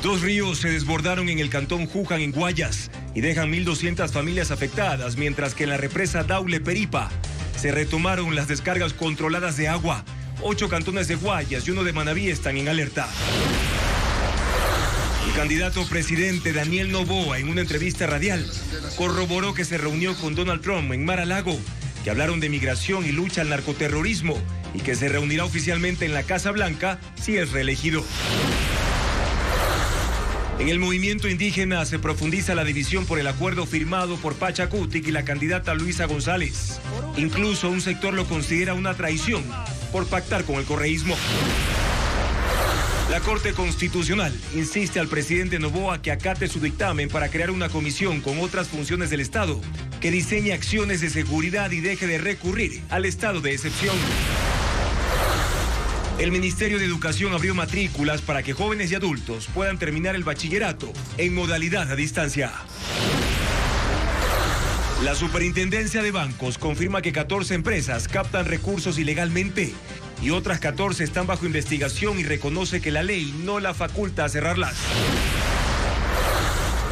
Dos ríos se desbordaron en el cantón Juján, en Guayas, y dejan 1.200 familias afectadas, mientras que en la represa Daule-Peripa se retomaron las descargas controladas de agua. 8 cantones de Guayas y 1 de Manabí están en alerta. El candidato presidente Daniel Noboa, en una entrevista radial, corroboró que se reunió con Donald Trump en Mar-a-Lago, que hablaron de migración y lucha al narcoterrorismo, y que se reunirá oficialmente en la Casa Blanca si es reelegido. En el movimiento indígena se profundiza la división por el acuerdo firmado por Pachacutic y la candidata Luisa González. Incluso un sector lo considera una traición por pactar con el correísmo. La Corte Constitucional insiste al presidente Noboa que acate su dictamen para crear una comisión con otras funciones del Estado que diseñe acciones de seguridad y deje de recurrir al estado de excepción. El Ministerio de Educación abrió matrículas para que jóvenes y adultos puedan terminar el bachillerato en modalidad a distancia. La Superintendencia de Bancos confirma que 14 empresas captan recursos ilegalmente y otras 14 están bajo investigación y reconoce que la ley no la faculta a cerrarlas.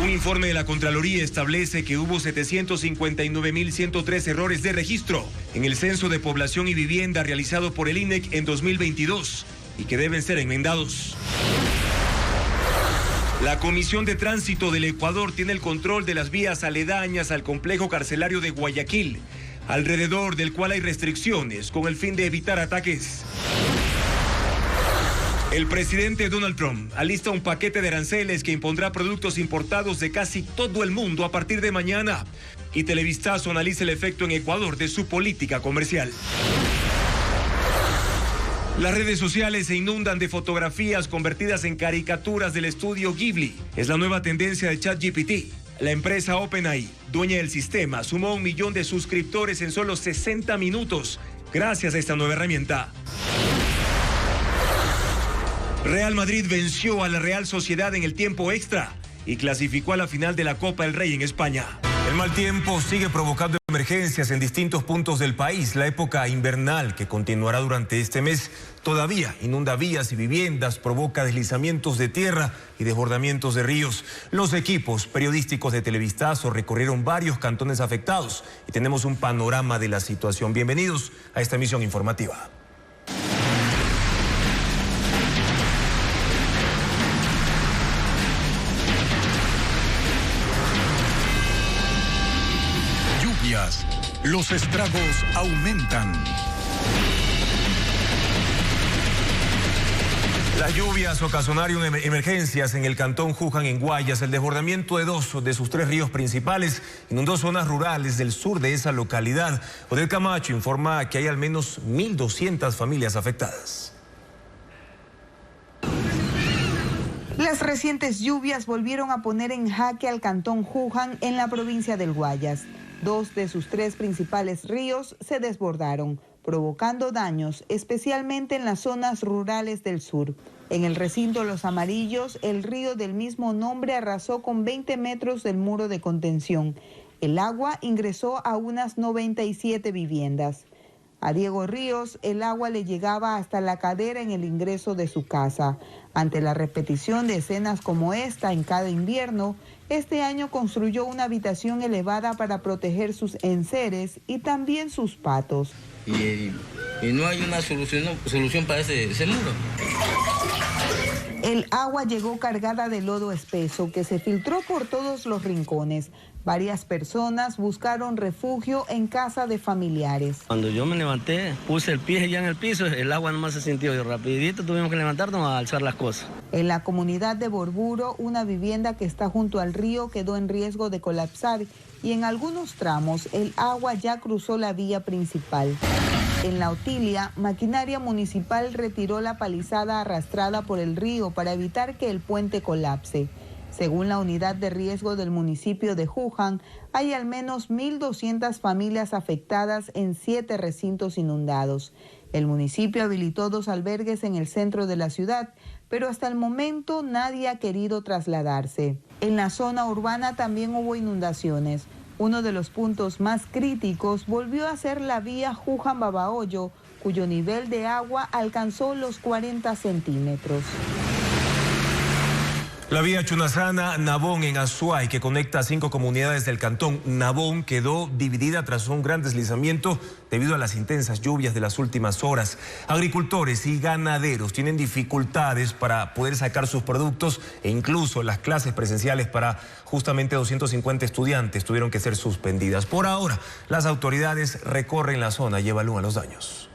Un informe de la Contraloría establece que hubo 759.103 errores de registro en el Censo de Población y Vivienda realizado por el INEC en 2022 y que deben ser enmendados. La Comisión de Tránsito del Ecuador tiene el control de las vías aledañas al complejo carcelario de Guayaquil, alrededor del cual hay restricciones con el fin de evitar ataques. El presidente Donald Trump alista un paquete de aranceles que impondrá productos importados de casi todo el mundo a partir de mañana. Y Televistazo analiza el efecto en Ecuador de su política comercial. Las redes sociales se inundan de fotografías convertidas en caricaturas del estudio Ghibli. Es la nueva tendencia de ChatGPT. La empresa OpenAI, dueña del sistema, sumó 1 millón de suscriptores en solo 60 minutos gracias a esta nueva herramienta. Real Madrid venció a la Real Sociedad en el tiempo extra y clasificó a la final de la Copa del Rey en España. El mal tiempo sigue provocando emergencias en distintos puntos del país. La época invernal, que continuará durante este mes, todavía inunda vías y viviendas, provoca deslizamientos de tierra y desbordamientos de ríos. Los equipos periodísticos de Televistazo recorrieron varios cantones afectados y tenemos un panorama de la situación. Bienvenidos a esta emisión informativa. Los estragos aumentan. Las lluvias ocasionaron emergencias en el cantón Juján, en Guayas. El desbordamiento de 2 de sus 3 ríos principales inundó zonas rurales del sur de esa localidad. Odel Camacho informa que hay al menos 1.200 familias afectadas. Las recientes lluvias volvieron a poner en jaque al cantón Juján en la provincia del Guayas. 2 de sus 3 principales ríos se desbordaron, provocando daños, especialmente en las zonas rurales del sur. En el recinto Los Amarillos, el río del mismo nombre arrasó con 20 metros del muro de contención. El agua ingresó a unas 97 viviendas. A Diego Ríos, el agua le llegaba hasta la cadera en el ingreso de su casa. Ante la repetición de escenas como esta en cada invierno, este año construyó una habitación elevada para proteger sus enseres y también sus patos. Y no hay una solución para ese muro. El agua llegó cargada de lodo espeso que se filtró por todos los rincones. Varias personas buscaron refugio en casa de familiares. Cuando yo me levanté, puse el pie ya en el piso, el agua nomás se sintió y rapidito tuvimos que levantarnos a alzar las cosas. En la comunidad de Borburo, una vivienda que está junto al río quedó en riesgo de colapsar y en algunos tramos el agua ya cruzó la vía principal. En La Otilia, maquinaria municipal retiró la palizada arrastrada por el río para evitar que el puente colapse. Según la unidad de riesgo del municipio de Juján, hay al menos 1.200 familias afectadas en 7 recintos inundados. El municipio habilitó 2 albergues en el centro de la ciudad, pero hasta el momento nadie ha querido trasladarse. En la zona urbana también hubo inundaciones. Uno de los puntos más críticos volvió a ser la vía Juján-Babahoyo, cuyo nivel de agua alcanzó los 40 centímetros. La vía Chunasana-Nabón en Azuay, que conecta a 5 comunidades del cantón Nabón, quedó dividida tras un gran deslizamiento debido a las intensas lluvias de las últimas horas. Agricultores y ganaderos tienen dificultades para poder sacar sus productos e incluso las clases presenciales para justamente 250 estudiantes tuvieron que ser suspendidas. Por ahora, las autoridades recorren la zona y evalúan los daños.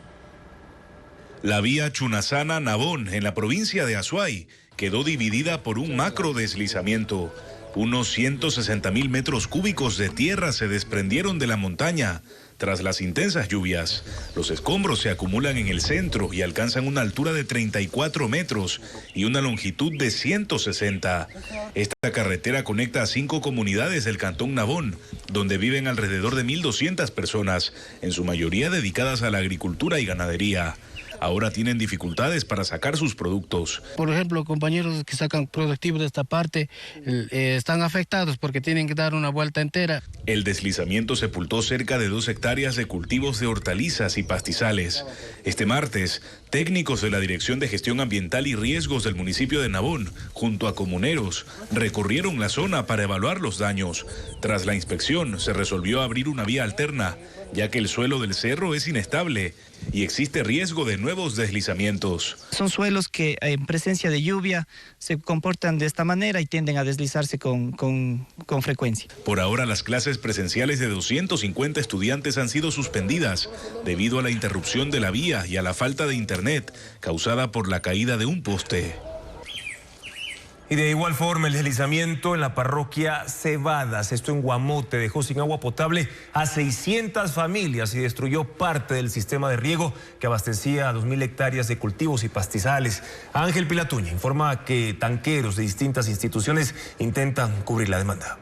La vía Chunasana-Nabón en la provincia de Azuay quedó dividida por un macro deslizamiento. Unos 160.000 metros cúbicos de tierra se desprendieron de la montaña tras las intensas lluvias. Los escombros se acumulan en el centro y alcanzan una altura de 34 metros y una longitud de 160. Esta carretera conecta a 5 comunidades del cantón Nabón, donde viven alrededor de 1.200 personas, en su mayoría dedicadas a la agricultura y ganadería. Ahora tienen dificultades para sacar sus productos. Por ejemplo, compañeros que sacan productivos de esta parte están afectados porque tienen que dar una vuelta entera. El deslizamiento sepultó cerca de 2 hectáreas de cultivos de hortalizas y pastizales. Este martes, técnicos de la Dirección de Gestión Ambiental y Riesgos del municipio de Nabón, junto a comuneros, recorrieron la zona para evaluar los daños. Tras la inspección, se resolvió abrir una vía alterna, ya que el suelo del cerro es inestable y existe riesgo de nuevos deslizamientos. Son suelos que en presencia de lluvia se comportan de esta manera y tienden a deslizarse con frecuencia. Por ahora, las clases presenciales de 250 estudiantes han sido suspendidas debido a la interrupción de la vía y a la falta de internet causada por la caída de un poste. Y de igual forma, el deslizamiento en la parroquia Cebadas, esto en Guamote, dejó sin agua potable a 600 familias y destruyó parte del sistema de riego que abastecía a 2.000 hectáreas de cultivos y pastizales. Ángel Pilatuña informa que tanqueros de distintas instituciones intentan cubrir la demanda.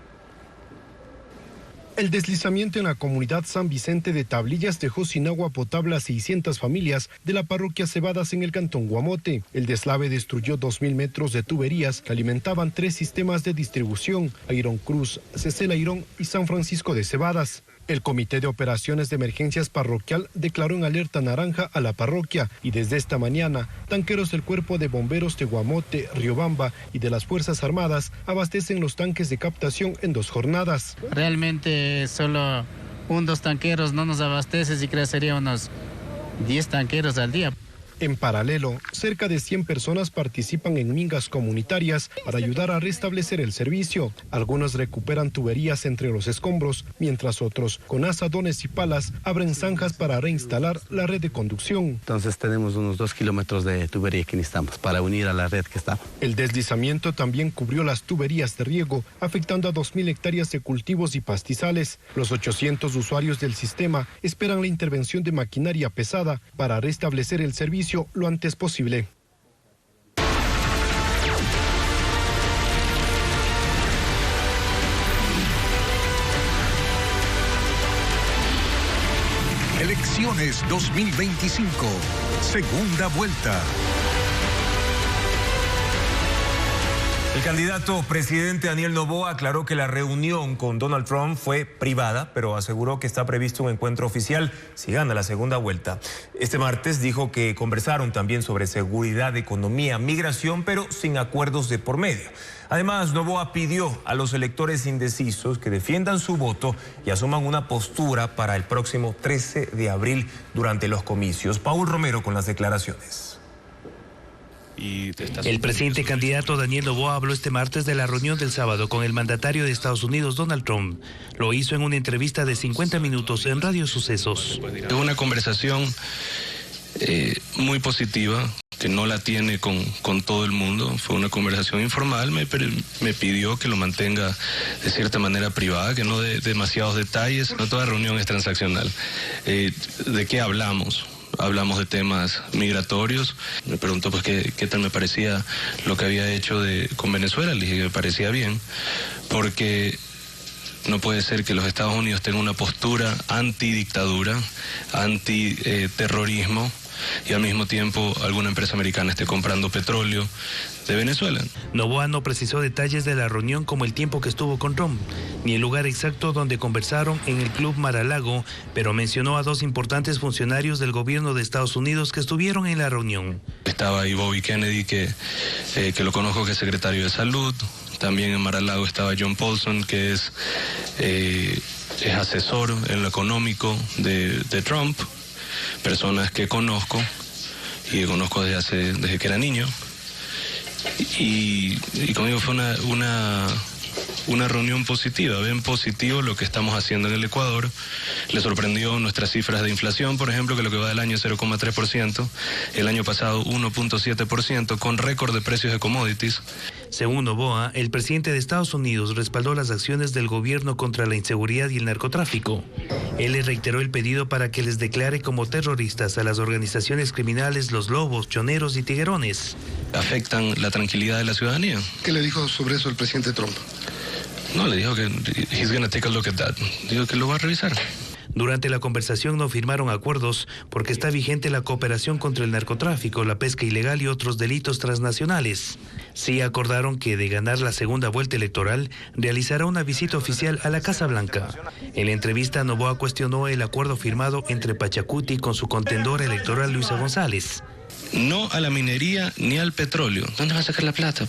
El deslizamiento en la comunidad San Vicente de Tablillas dejó sin agua potable a 600 familias de la parroquia Cebadas en el cantón Guamote. El deslave destruyó 2.000 metros de tuberías que alimentaban 3 sistemas de distribución, Airón Cruz, Cecel Airón y San Francisco de Cebadas. El Comité de Operaciones de Emergencias Parroquial declaró en alerta naranja a la parroquia y desde esta mañana, tanqueros del Cuerpo de Bomberos de Guamote, Riobamba y de las Fuerzas Armadas abastecen los tanques de captación en 2 jornadas. Realmente solo 2 tanqueros no nos abastece, si crees sería unos 10 tanqueros al día. En paralelo, cerca de 100 personas participan en mingas comunitarias para ayudar a restablecer el servicio. Algunos recuperan tuberías entre los escombros, mientras otros, con azadones y palas, abren zanjas para reinstalar la red de conducción. Entonces tenemos unos 2 kilómetros de tubería que necesitamos para unir a la red que está. El deslizamiento también cubrió las tuberías de riego, afectando a 2.000 hectáreas de cultivos y pastizales. Los 800 usuarios del sistema esperan la intervención de maquinaria pesada para restablecer el servicio lo antes posible. Elecciones 2025, segunda vuelta. El candidato presidente Daniel Noboa aclaró que la reunión con Donald Trump fue privada, pero aseguró que está previsto un encuentro oficial si gana la segunda vuelta. Este martes dijo que conversaron también sobre seguridad, economía, migración, pero sin acuerdos de por medio. Además, Noboa pidió a los electores indecisos que defiendan su voto y asuman una postura para el próximo 13 de abril durante los comicios. Paul Romero con las declaraciones. El presidente candidato Daniel Noboa habló este martes de la reunión del sábado con el mandatario de Estados Unidos, Donald Trump. Lo hizo en una entrevista de 50 minutos en Radio Sucesos. Tuve una conversación muy positiva, que no la tiene con todo el mundo. Fue una conversación informal, me pidió que lo mantenga de cierta manera privada, que no dé demasiados detalles. No toda reunión es transaccional. ¿De qué hablamos? Hablamos de temas migratorios. Me preguntó pues qué tal me parecía lo que había hecho con Venezuela. Le dije que me parecía bien, porque no puede ser que los Estados Unidos tengan una postura antidictadura, antiterrorismo, y al mismo tiempo alguna empresa americana esté comprando petróleo de Venezuela. Noboa no precisó detalles de la reunión como el tiempo que estuvo con Trump, ni el lugar exacto donde conversaron en el Club Mar-a-Lago, pero mencionó a 2 importantes funcionarios del gobierno de Estados Unidos que estuvieron en la reunión. Estaba ahí Bobby Kennedy, que lo conozco, que es secretario de Salud. También en Mar-a-Lago estaba John Paulson, que es asesor en lo económico de Trump. Personas que conozco y que conozco desde que era niño. Y conmigo fue una reunión positiva. Ven positivo lo que estamos haciendo en el Ecuador. Le sorprendió nuestras cifras de inflación, por ejemplo, que lo que va del año es 0,3%, el año pasado 1,7%, con récord de precios de commodities. Según Noboa, el presidente de Estados Unidos respaldó las acciones del gobierno contra la inseguridad y el narcotráfico. Él le reiteró el pedido para que les declare como terroristas a las organizaciones criminales Los Lobos, Choneros y Tiguerones. Afectan la tranquilidad de la ciudadanía. ¿Qué le dijo sobre eso el presidente Trump? No, le dijo que he's gonna take a look at that. Dijo que lo va a revisar. Durante la conversación no firmaron acuerdos porque está vigente la cooperación contra el narcotráfico, la pesca ilegal y otros delitos transnacionales. Sí acordaron que de ganar la segunda vuelta electoral realizará una visita oficial a la Casa Blanca. En la entrevista, Noboa cuestionó el acuerdo firmado entre Pachacuti con su contendora electoral Luisa González. No a la minería ni al petróleo. ¿Dónde va a sacar la plata?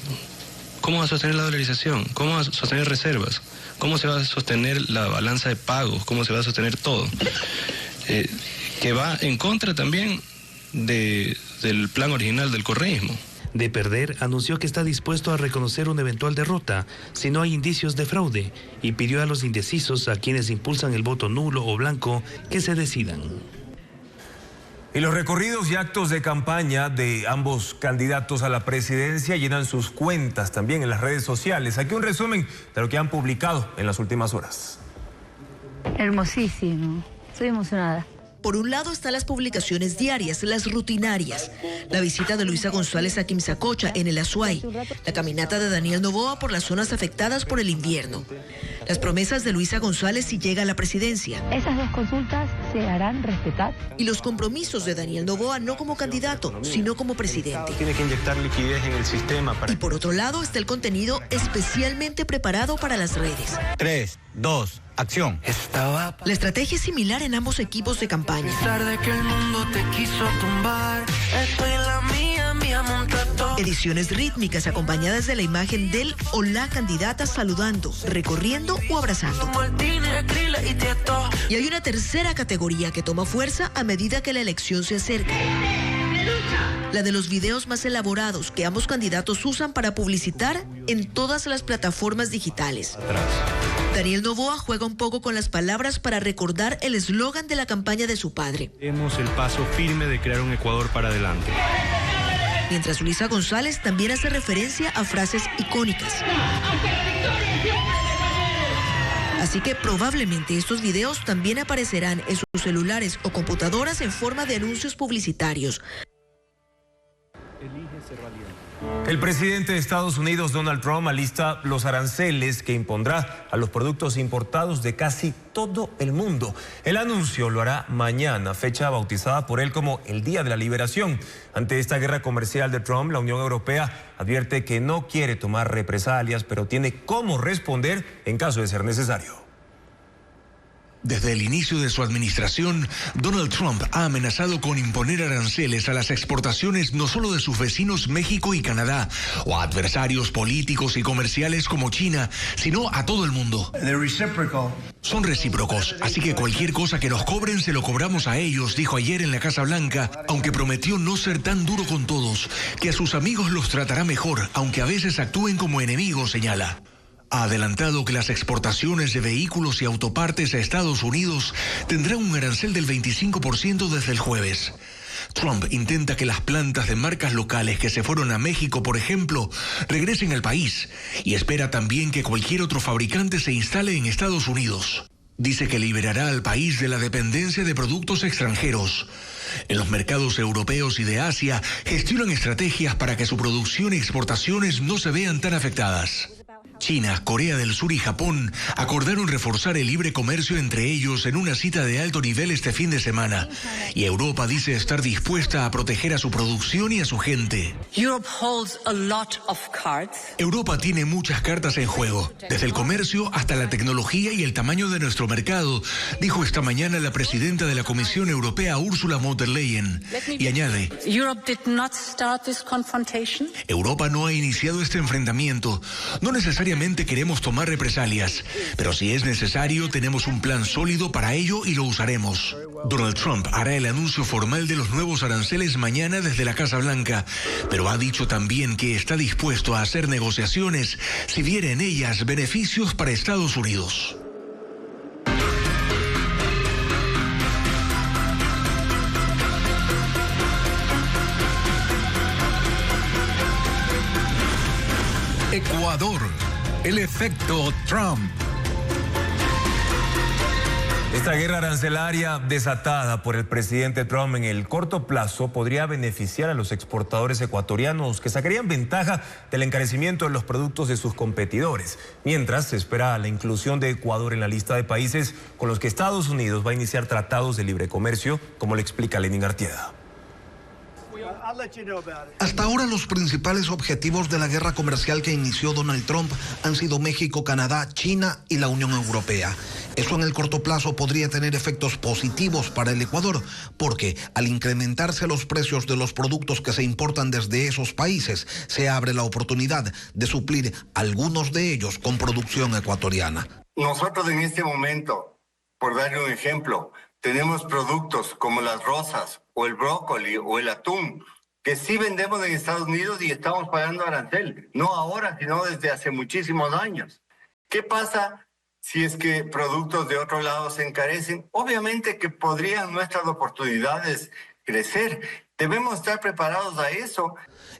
¿Cómo va a sostener la dolarización? ¿Cómo va a sostener reservas? ¿Cómo se va a sostener la balanza de pagos? ¿Cómo se va a sostener todo? Que va en contra también del plan original del correísmo. De perder, anunció que está dispuesto a reconocer una eventual derrota si no hay indicios de fraude y pidió a los indecisos, a quienes impulsan el voto nulo o blanco, que se decidan. Y los recorridos y actos de campaña de ambos candidatos a la presidencia llenan sus cuentas también en las redes sociales. Aquí un resumen de lo que han publicado en las últimas horas. Hermosísimo, estoy emocionada. Por un lado están las publicaciones diarias, las rutinarias, la visita de Luisa González a Quimsacocha en el Azuay, la caminata de Daniel Noboa por las zonas afectadas por el invierno, las promesas de Luisa González si llega a la presidencia. Esas dos consultas se harán respetar. Y los compromisos de Daniel Noboa no como candidato, sino como presidente. Tiene que inyectar liquidez en el sistema. Y por otro lado está el contenido especialmente preparado para las redes. 3, 2, acción. La estrategia es similar en ambos equipos de campaña. Ediciones rítmicas acompañadas de la imagen del o la candidata saludando, recorriendo o abrazando. Y hay una tercera categoría que toma fuerza a medida que la elección se acerca. La de los videos más elaborados que ambos candidatos usan para publicitar en todas las plataformas digitales. Daniel Noboa juega un poco con las palabras para recordar el eslogan de la campaña de su padre. Demos el paso firme de crear un Ecuador para adelante. Mientras Luisa González también hace referencia a frases icónicas. Así que probablemente estos videos también aparecerán en sus celulares o computadoras en forma de anuncios publicitarios. El presidente de Estados Unidos, Donald Trump, alista los aranceles que impondrá a los productos importados de casi todo el mundo. El anuncio lo hará mañana, fecha bautizada por él como el Día de la Liberación. Ante esta guerra comercial de Trump, la Unión Europea advierte que no quiere tomar represalias, pero tiene cómo responder en caso de ser necesario. Desde el inicio de su administración, Donald Trump ha amenazado con imponer aranceles a las exportaciones no solo de sus vecinos México y Canadá, o a adversarios políticos y comerciales como China, sino a todo el mundo. Son recíprocos, así que cualquier cosa que nos cobren se lo cobramos a ellos, dijo ayer en la Casa Blanca, aunque prometió no ser tan duro con todos, que a sus amigos los tratará mejor, aunque a veces actúen como enemigos, señala. Ha adelantado que las exportaciones de vehículos y autopartes a Estados Unidos tendrán un arancel del 25% desde el jueves. Trump intenta que las plantas de marcas locales que se fueron a México, por ejemplo, regresen al país y espera también que cualquier otro fabricante se instale en Estados Unidos. Dice que liberará al país de la dependencia de productos extranjeros. En los mercados europeos y de Asia gestionan estrategias para que su producción y exportaciones no se vean tan afectadas. China, Corea del Sur y Japón acordaron reforzar el libre comercio entre ellos en una cita de alto nivel este fin de semana. Y Europa dice estar dispuesta a proteger a su producción y a su gente. Europa tiene muchas cartas en juego, desde el comercio hasta la tecnología y el tamaño de nuestro mercado, dijo esta mañana la presidenta de la Comisión Europea, Ursula von der Leyen. Y añade, Europa no ha iniciado este enfrentamiento. No necesariamente queremos tomar represalias, pero si es necesario, tenemos un plan sólido para ello y lo usaremos. Donald Trump hará el anuncio formal de los nuevos aranceles mañana desde la Casa Blanca, pero ha dicho también que está dispuesto a hacer negociaciones si viera en ellas beneficios para Estados Unidos. Ecuador, el efecto Trump. Esta guerra arancelaria desatada por el presidente Trump en el corto plazo podría beneficiar a los exportadores ecuatorianos que sacarían ventaja del encarecimiento de los productos de sus competidores. Mientras se espera la inclusión de Ecuador en la lista de países con los que Estados Unidos va a iniciar tratados de libre comercio, como le explica Lenin Artieda. Hasta ahora los principales objetivos de la guerra comercial que inició Donald Trump han sido México, Canadá, China y la Unión Europea. Eso en el corto plazo podría tener efectos positivos para el Ecuador, porque al incrementarse los precios de los productos que se importan desde esos países, se abre la oportunidad de suplir algunos de ellos con producción ecuatoriana. Nosotros en este momento, por darle un ejemplo, tenemos productos como las rosas o el brócoli o el atún que sí vendemos en Estados Unidos y estamos pagando arancel, no ahora, sino desde hace muchísimos años. ¿Qué pasa si es que productos de otro lado se encarecen? Obviamente que podrían nuestras oportunidades crecer. Debemos estar preparados a eso.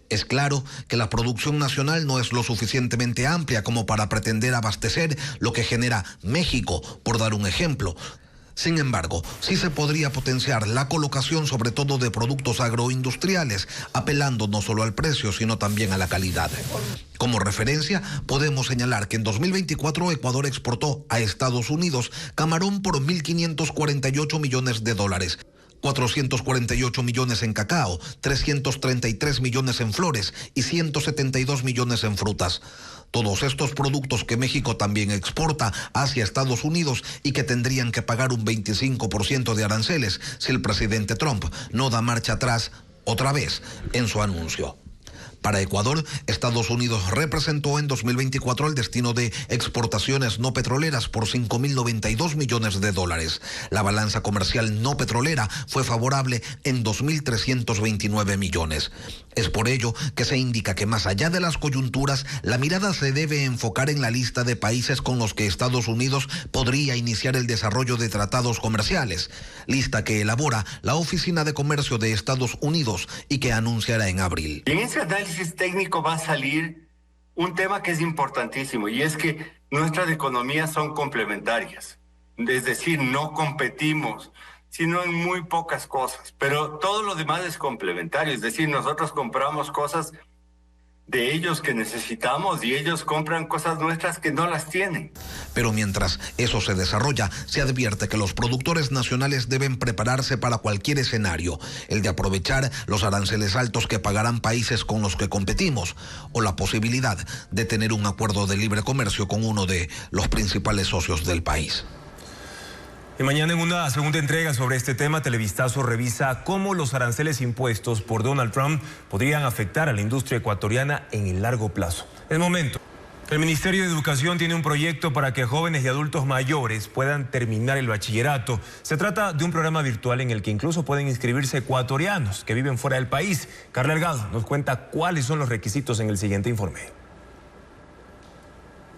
Es claro que la producción nacional no es lo suficientemente amplia como para pretender abastecer lo que genera México, por dar un ejemplo. Sin embargo, sí se podría potenciar la colocación sobre todo de productos agroindustriales, apelando no solo al precio, sino también a la calidad. Como referencia, podemos señalar que en 2024 Ecuador exportó a Estados Unidos camarón por $1.548 millones, 448 millones en cacao, 333 millones en flores y 172 millones en frutas. Todos estos productos que México también exporta hacia Estados Unidos y que tendrían que pagar un 25% de aranceles si el presidente Trump no da marcha atrás otra vez en su anuncio. Para Ecuador, Estados Unidos representó en 2024 el destino de exportaciones no petroleras por $5.092 millones. La balanza comercial no petrolera fue favorable en 2.329 millones. Es por ello que se indica que más allá de las coyunturas, la mirada se debe enfocar en la lista de países con los que Estados Unidos podría iniciar el desarrollo de tratados comerciales, lista que elabora la Oficina de Comercio de Estados Unidos y que anunciará en abril. En ese análisis técnico va a salir un tema que es importantísimo y es que nuestras economías son complementarias, es decir, no competimos, sino en muy pocas cosas, pero todo lo demás es complementario, es decir, nosotros compramos cosas de ellos que necesitamos y ellos compran cosas nuestras que no las tienen. Pero mientras eso se desarrolla, se advierte que los productores nacionales deben prepararse para cualquier escenario, el de aprovechar los aranceles altos que pagarán países con los que competimos, o la posibilidad de tener un acuerdo de libre comercio con uno de los principales socios del país. Y mañana en una segunda entrega sobre este tema, Televistazo revisa cómo los aranceles impuestos por Donald Trump podrían afectar a la industria ecuatoriana en el largo plazo. Es momento. El Ministerio de Educación tiene un proyecto para que jóvenes y adultos mayores puedan terminar el bachillerato. Se trata de un programa virtual en el que incluso pueden inscribirse ecuatorianos que viven fuera del país. Carla Delgado nos cuenta cuáles son los requisitos en el siguiente informe.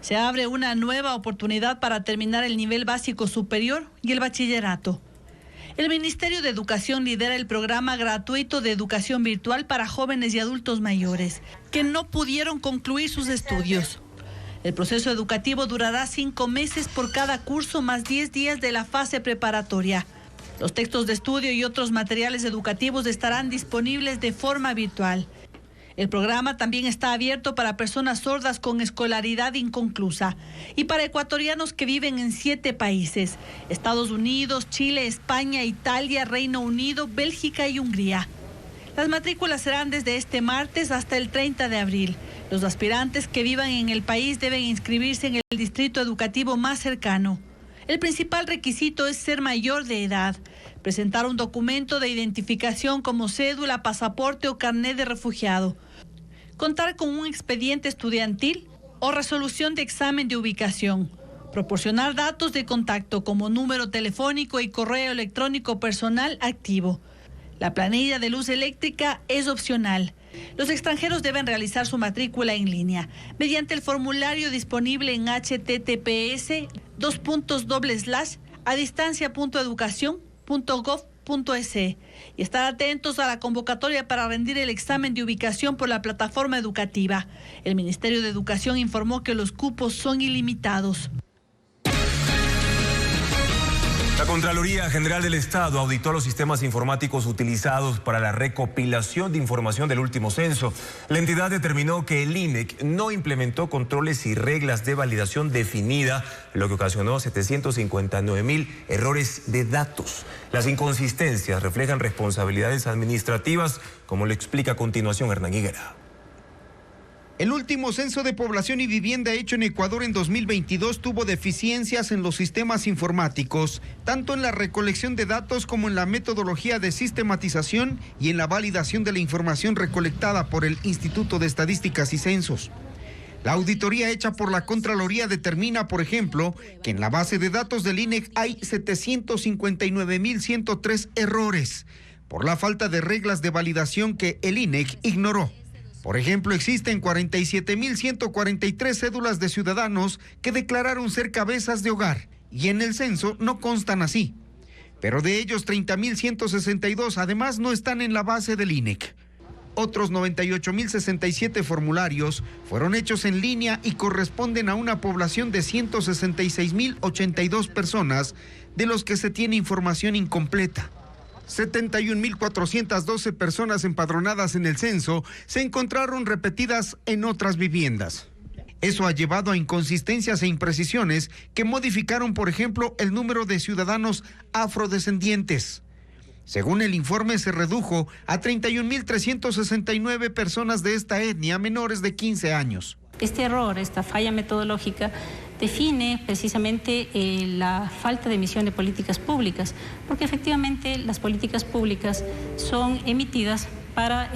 Se abre una nueva oportunidad para terminar el nivel básico superior y el bachillerato. El Ministerio de Educación lidera el programa gratuito de educación virtual para jóvenes y adultos mayores que no pudieron concluir sus estudios. El proceso educativo durará 5 meses por cada curso más 10 días de la fase preparatoria. Los textos de estudio y otros materiales educativos estarán disponibles de forma virtual. El programa también está abierto para personas sordas con escolaridad inconclusa y para ecuatorianos que viven en 7 países: Estados Unidos, Chile, España, Italia, Reino Unido, Bélgica y Hungría. Las matrículas serán desde este martes hasta el 30 de abril. Los aspirantes que vivan en el país deben inscribirse en el distrito educativo más cercano. El principal requisito es ser mayor de edad, presentar un documento de identificación como cédula, pasaporte o carnet de refugiado, contar con un expediente estudiantil o resolución de examen de ubicación, proporcionar datos de contacto como número telefónico y correo electrónico personal activo. La planilla de luz eléctrica es opcional. Los extranjeros deben realizar su matrícula en línea mediante el formulario disponible en https://adistancia.educacion.gov.es y estar atentos a la convocatoria para rendir el examen de ubicación por la plataforma educativa. El Ministerio de Educación informó que los cupos son ilimitados. La Contraloría General del Estado auditó los sistemas informáticos utilizados para la recopilación de información del último censo. La entidad determinó que el INEC no implementó controles y reglas de validación definida, lo que ocasionó 759.000 errores de datos. Las inconsistencias reflejan responsabilidades administrativas, como le explica a continuación Hernán Higuera. El último censo de población y vivienda hecho en Ecuador en 2022 tuvo deficiencias en los sistemas informáticos, tanto en la recolección de datos como en la metodología de sistematización y en la validación de la información recolectada por el Instituto de Estadísticas y Censos. La auditoría hecha por la Contraloría determina, por ejemplo, que en la base de datos del INEC hay 759.103 errores, por la falta de reglas de validación que el INEC ignoró. Por ejemplo, existen 47.143 cédulas de ciudadanos que declararon ser cabezas de hogar y en el censo no constan así. Pero de ellos 30.162 además no están en la base del INEC. Otros 98.067 formularios fueron hechos en línea y corresponden a una población de 166.082 personas, de los que se tiene información incompleta. 71.412 personas empadronadas en el censo se encontraron repetidas en otras viviendas. Eso ha llevado a inconsistencias e imprecisiones que modificaron, por ejemplo, el número de ciudadanos afrodescendientes. Según el informe, se redujo a 31.369 personas de esta etnia menores de 15 años. Este error, esta falla metodológica, define precisamente la falta de emisión de políticas públicas, porque efectivamente las políticas públicas son emitidas para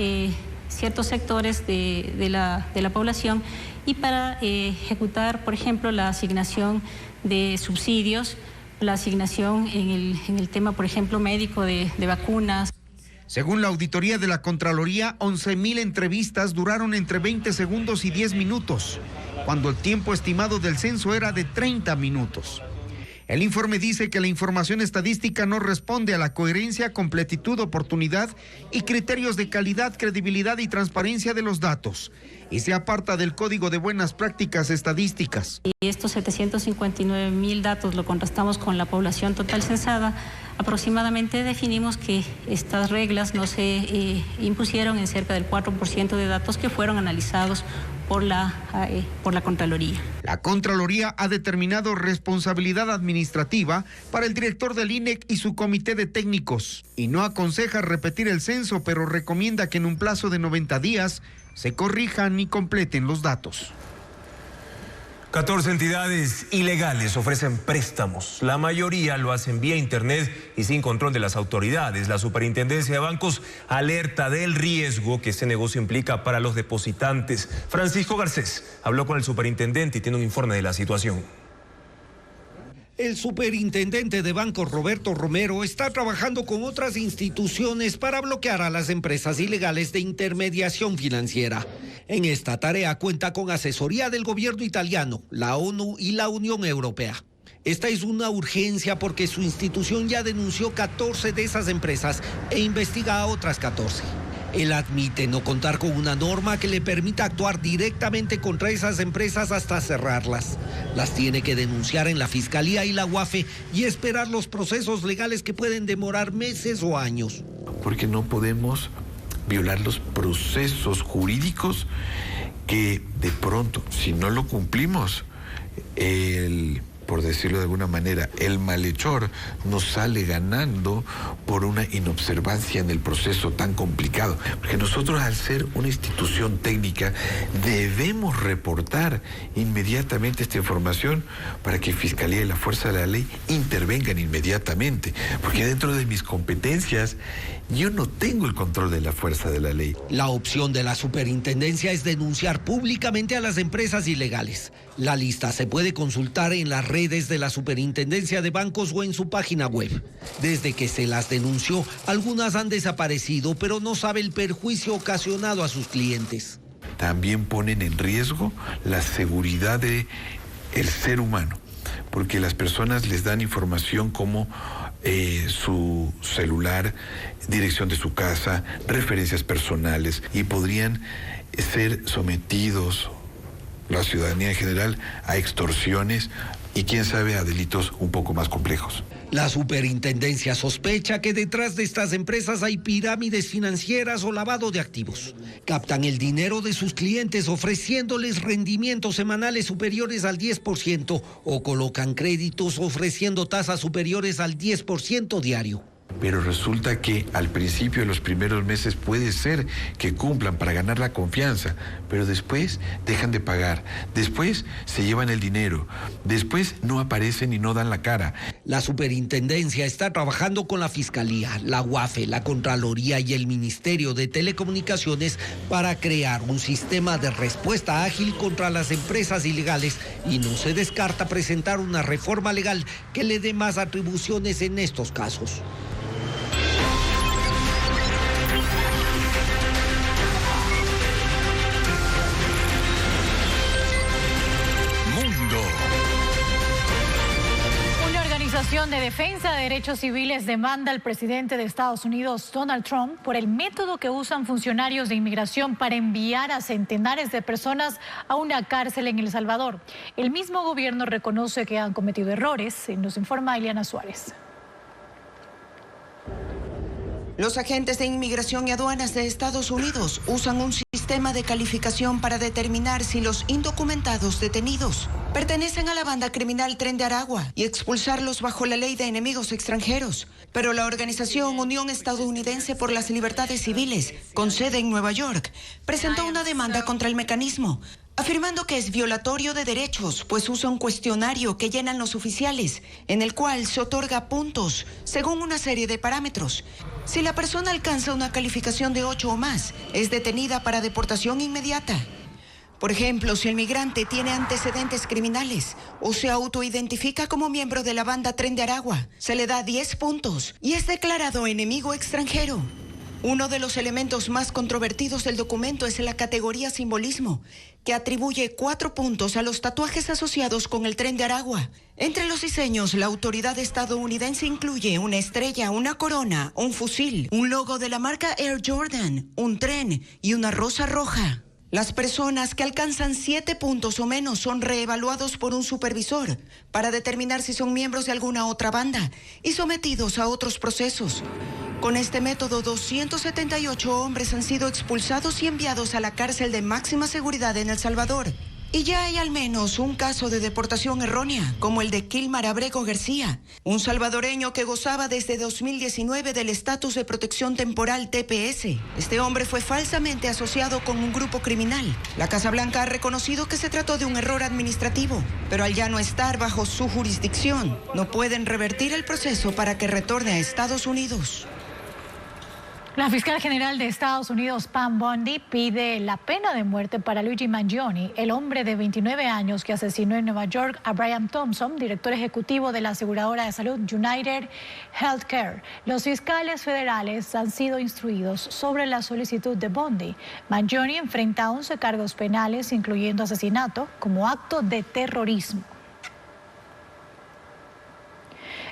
ciertos sectores de la población y para ejecutar, por ejemplo, la asignación de subsidios, la asignación en el tema, por ejemplo, médico de vacunas. Según la auditoría de la Contraloría, 11.000 entrevistas duraron entre 20 segundos y 10 minutos, cuando el tiempo estimado del censo era de 30 minutos. El informe dice que la información estadística no responde a la coherencia, completitud, oportunidad y criterios de calidad, credibilidad y transparencia de los datos, y se aparta del Código de Buenas Prácticas Estadísticas. Y estos 759.000 datos lo contrastamos con la población total censada. Aproximadamente definimos que estas reglas no se impusieron en cerca del 4% de datos que fueron analizados por la Contraloría. La Contraloría ha determinado responsabilidad administrativa para el director del INEC y su comité de técnicos y no aconseja repetir el censo, pero recomienda que en un plazo de 90 días se corrijan y completen los datos. 14 entidades ilegales ofrecen préstamos. La mayoría lo hacen vía internet y sin control de las autoridades. La Superintendencia de Bancos alerta del riesgo que este negocio implica para los depositantes. Francisco Garcés habló con el superintendente y tiene un informe de la situación. El superintendente de bancos, Roberto Romero, está trabajando con otras instituciones para bloquear a las empresas ilegales de intermediación financiera. En esta tarea cuenta con asesoría del gobierno italiano, la ONU y la Unión Europea. Esta es una urgencia porque su institución ya denunció 14 de esas empresas e investiga a otras 14. Él admite no contar con una norma que le permita actuar directamente contra esas empresas hasta cerrarlas. Las tiene que denunciar en la Fiscalía y la UAFE y esperar los procesos legales que pueden demorar meses o años. Porque no podemos violar los procesos jurídicos que de pronto, si no lo cumplimos, por decirlo de alguna manera, el malhechor nos sale ganando por una inobservancia en el proceso tan complicado. Porque nosotros, al ser una institución técnica, debemos reportar inmediatamente esta información para que Fiscalía y la Fuerza de la Ley intervengan inmediatamente. Porque dentro de mis competencias, yo no tengo el control de la fuerza de la ley. La opción de la superintendencia es denunciar públicamente a las empresas ilegales. La lista se puede consultar en las redes de la Superintendencia de Bancos o en su página web. Desde que se las denunció, algunas han desaparecido, pero no sabe el perjuicio ocasionado a sus clientes. También ponen en riesgo la seguridad del ser humano, porque las personas les dan información como su celular, dirección de su casa, referencias personales, y podrían ser sometidos, la ciudadanía en general, a extorsiones y quién sabe a delitos un poco más complejos. La superintendencia sospecha que detrás de estas empresas hay pirámides financieras o lavado de activos. Captan el dinero de sus clientes ofreciéndoles rendimientos semanales superiores al 10% o colocan créditos ofreciendo tasas superiores al 10% diario. Pero resulta que al principio de los primeros meses puede ser que cumplan para ganar la confianza, pero después dejan de pagar, después se llevan el dinero, después no aparecen y no dan la cara. La superintendencia está trabajando con la Fiscalía, la UAFE, la Contraloría y el Ministerio de Telecomunicaciones para crear un sistema de respuesta ágil contra las empresas ilegales, y no se descarta presentar una reforma legal que le dé más atribuciones en estos casos. La Organización de Defensa de Derechos Civiles demanda al presidente de Estados Unidos, Donald Trump, por el método que usan funcionarios de inmigración para enviar a centenares de personas a una cárcel en El Salvador. El mismo gobierno reconoce que han cometido errores, nos informa Eliana Suárez. Los agentes de inmigración y aduanas de Estados Unidos usan un sistema de calificación para determinar si los indocumentados detenidos pertenecen a la banda criminal Tren de Aragua y expulsarlos bajo la ley de enemigos extranjeros. Pero la organización Unión Estadounidense por las Libertades Civiles, con sede en Nueva York, presentó una demanda contra el mecanismo, afirmando que es violatorio de derechos, pues usa un cuestionario que llenan los oficiales, en el cual se otorga puntos según una serie de parámetros. Si la persona alcanza una calificación de 8 o más, es detenida para deportación inmediata. Por ejemplo, si el migrante tiene antecedentes criminales o se autoidentifica como miembro de la banda Tren de Aragua, se le da 10 puntos y es declarado enemigo extranjero. Uno de los elementos más controvertidos del documento es la categoría simbolismo, que atribuye 4 puntos a los tatuajes asociados con el Tren de Aragua. Entre los diseños, la autoridad estadounidense incluye una estrella, una corona, un fusil, un logo de la marca Air Jordan, un tren y una rosa roja. Las personas que alcanzan 7 puntos o menos son reevaluados por un supervisor para determinar si son miembros de alguna otra banda y sometidos a otros procesos. Con este método, 278 hombres han sido expulsados y enviados a la cárcel de máxima seguridad en El Salvador. Y ya hay al menos un caso de deportación errónea, como el de Kilmar Abrego García, un salvadoreño que gozaba desde 2019 del estatus de protección temporal TPS. Este hombre fue falsamente asociado con un grupo criminal. La Casa Blanca ha reconocido que se trató de un error administrativo, pero al ya no estar bajo su jurisdicción, no pueden revertir el proceso para que retorne a Estados Unidos. La fiscal general de Estados Unidos, Pam Bondi, pide la pena de muerte para Luigi Mangione, el hombre de 29 años que asesinó en Nueva York a Brian Thompson, director ejecutivo de la aseguradora de salud United Healthcare. Los fiscales federales han sido instruidos sobre la solicitud de Bondi. Mangione enfrenta 11 cargos penales, incluyendo asesinato, como acto de terrorismo.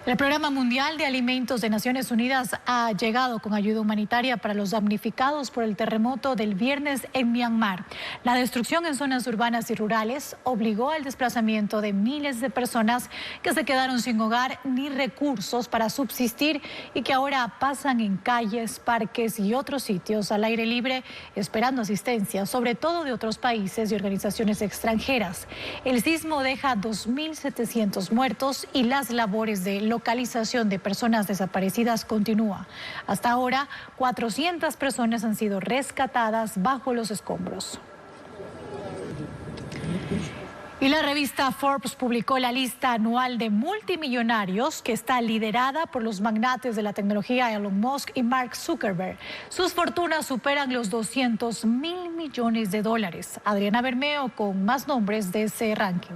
El Programa Mundial de Alimentos de Naciones Unidas ha llegado con ayuda humanitaria para los damnificados por el terremoto del viernes en Myanmar. La destrucción en zonas urbanas y rurales obligó al desplazamiento de miles de personas que se quedaron sin hogar ni recursos para subsistir y que ahora pasan en calles, parques y otros sitios al aire libre esperando asistencia, sobre todo de otros países y organizaciones extranjeras. El sismo deja 2.700 muertos y las labores de localización de personas desaparecidas continúa. Hasta ahora, 400 personas han sido rescatadas bajo los escombros. Y la revista Forbes publicó la lista anual de multimillonarios que está liderada por los magnates de la tecnología Elon Musk y Mark Zuckerberg. Sus fortunas superan los $200.000 millones. Adriana Bermeo con más nombres de ese ranking.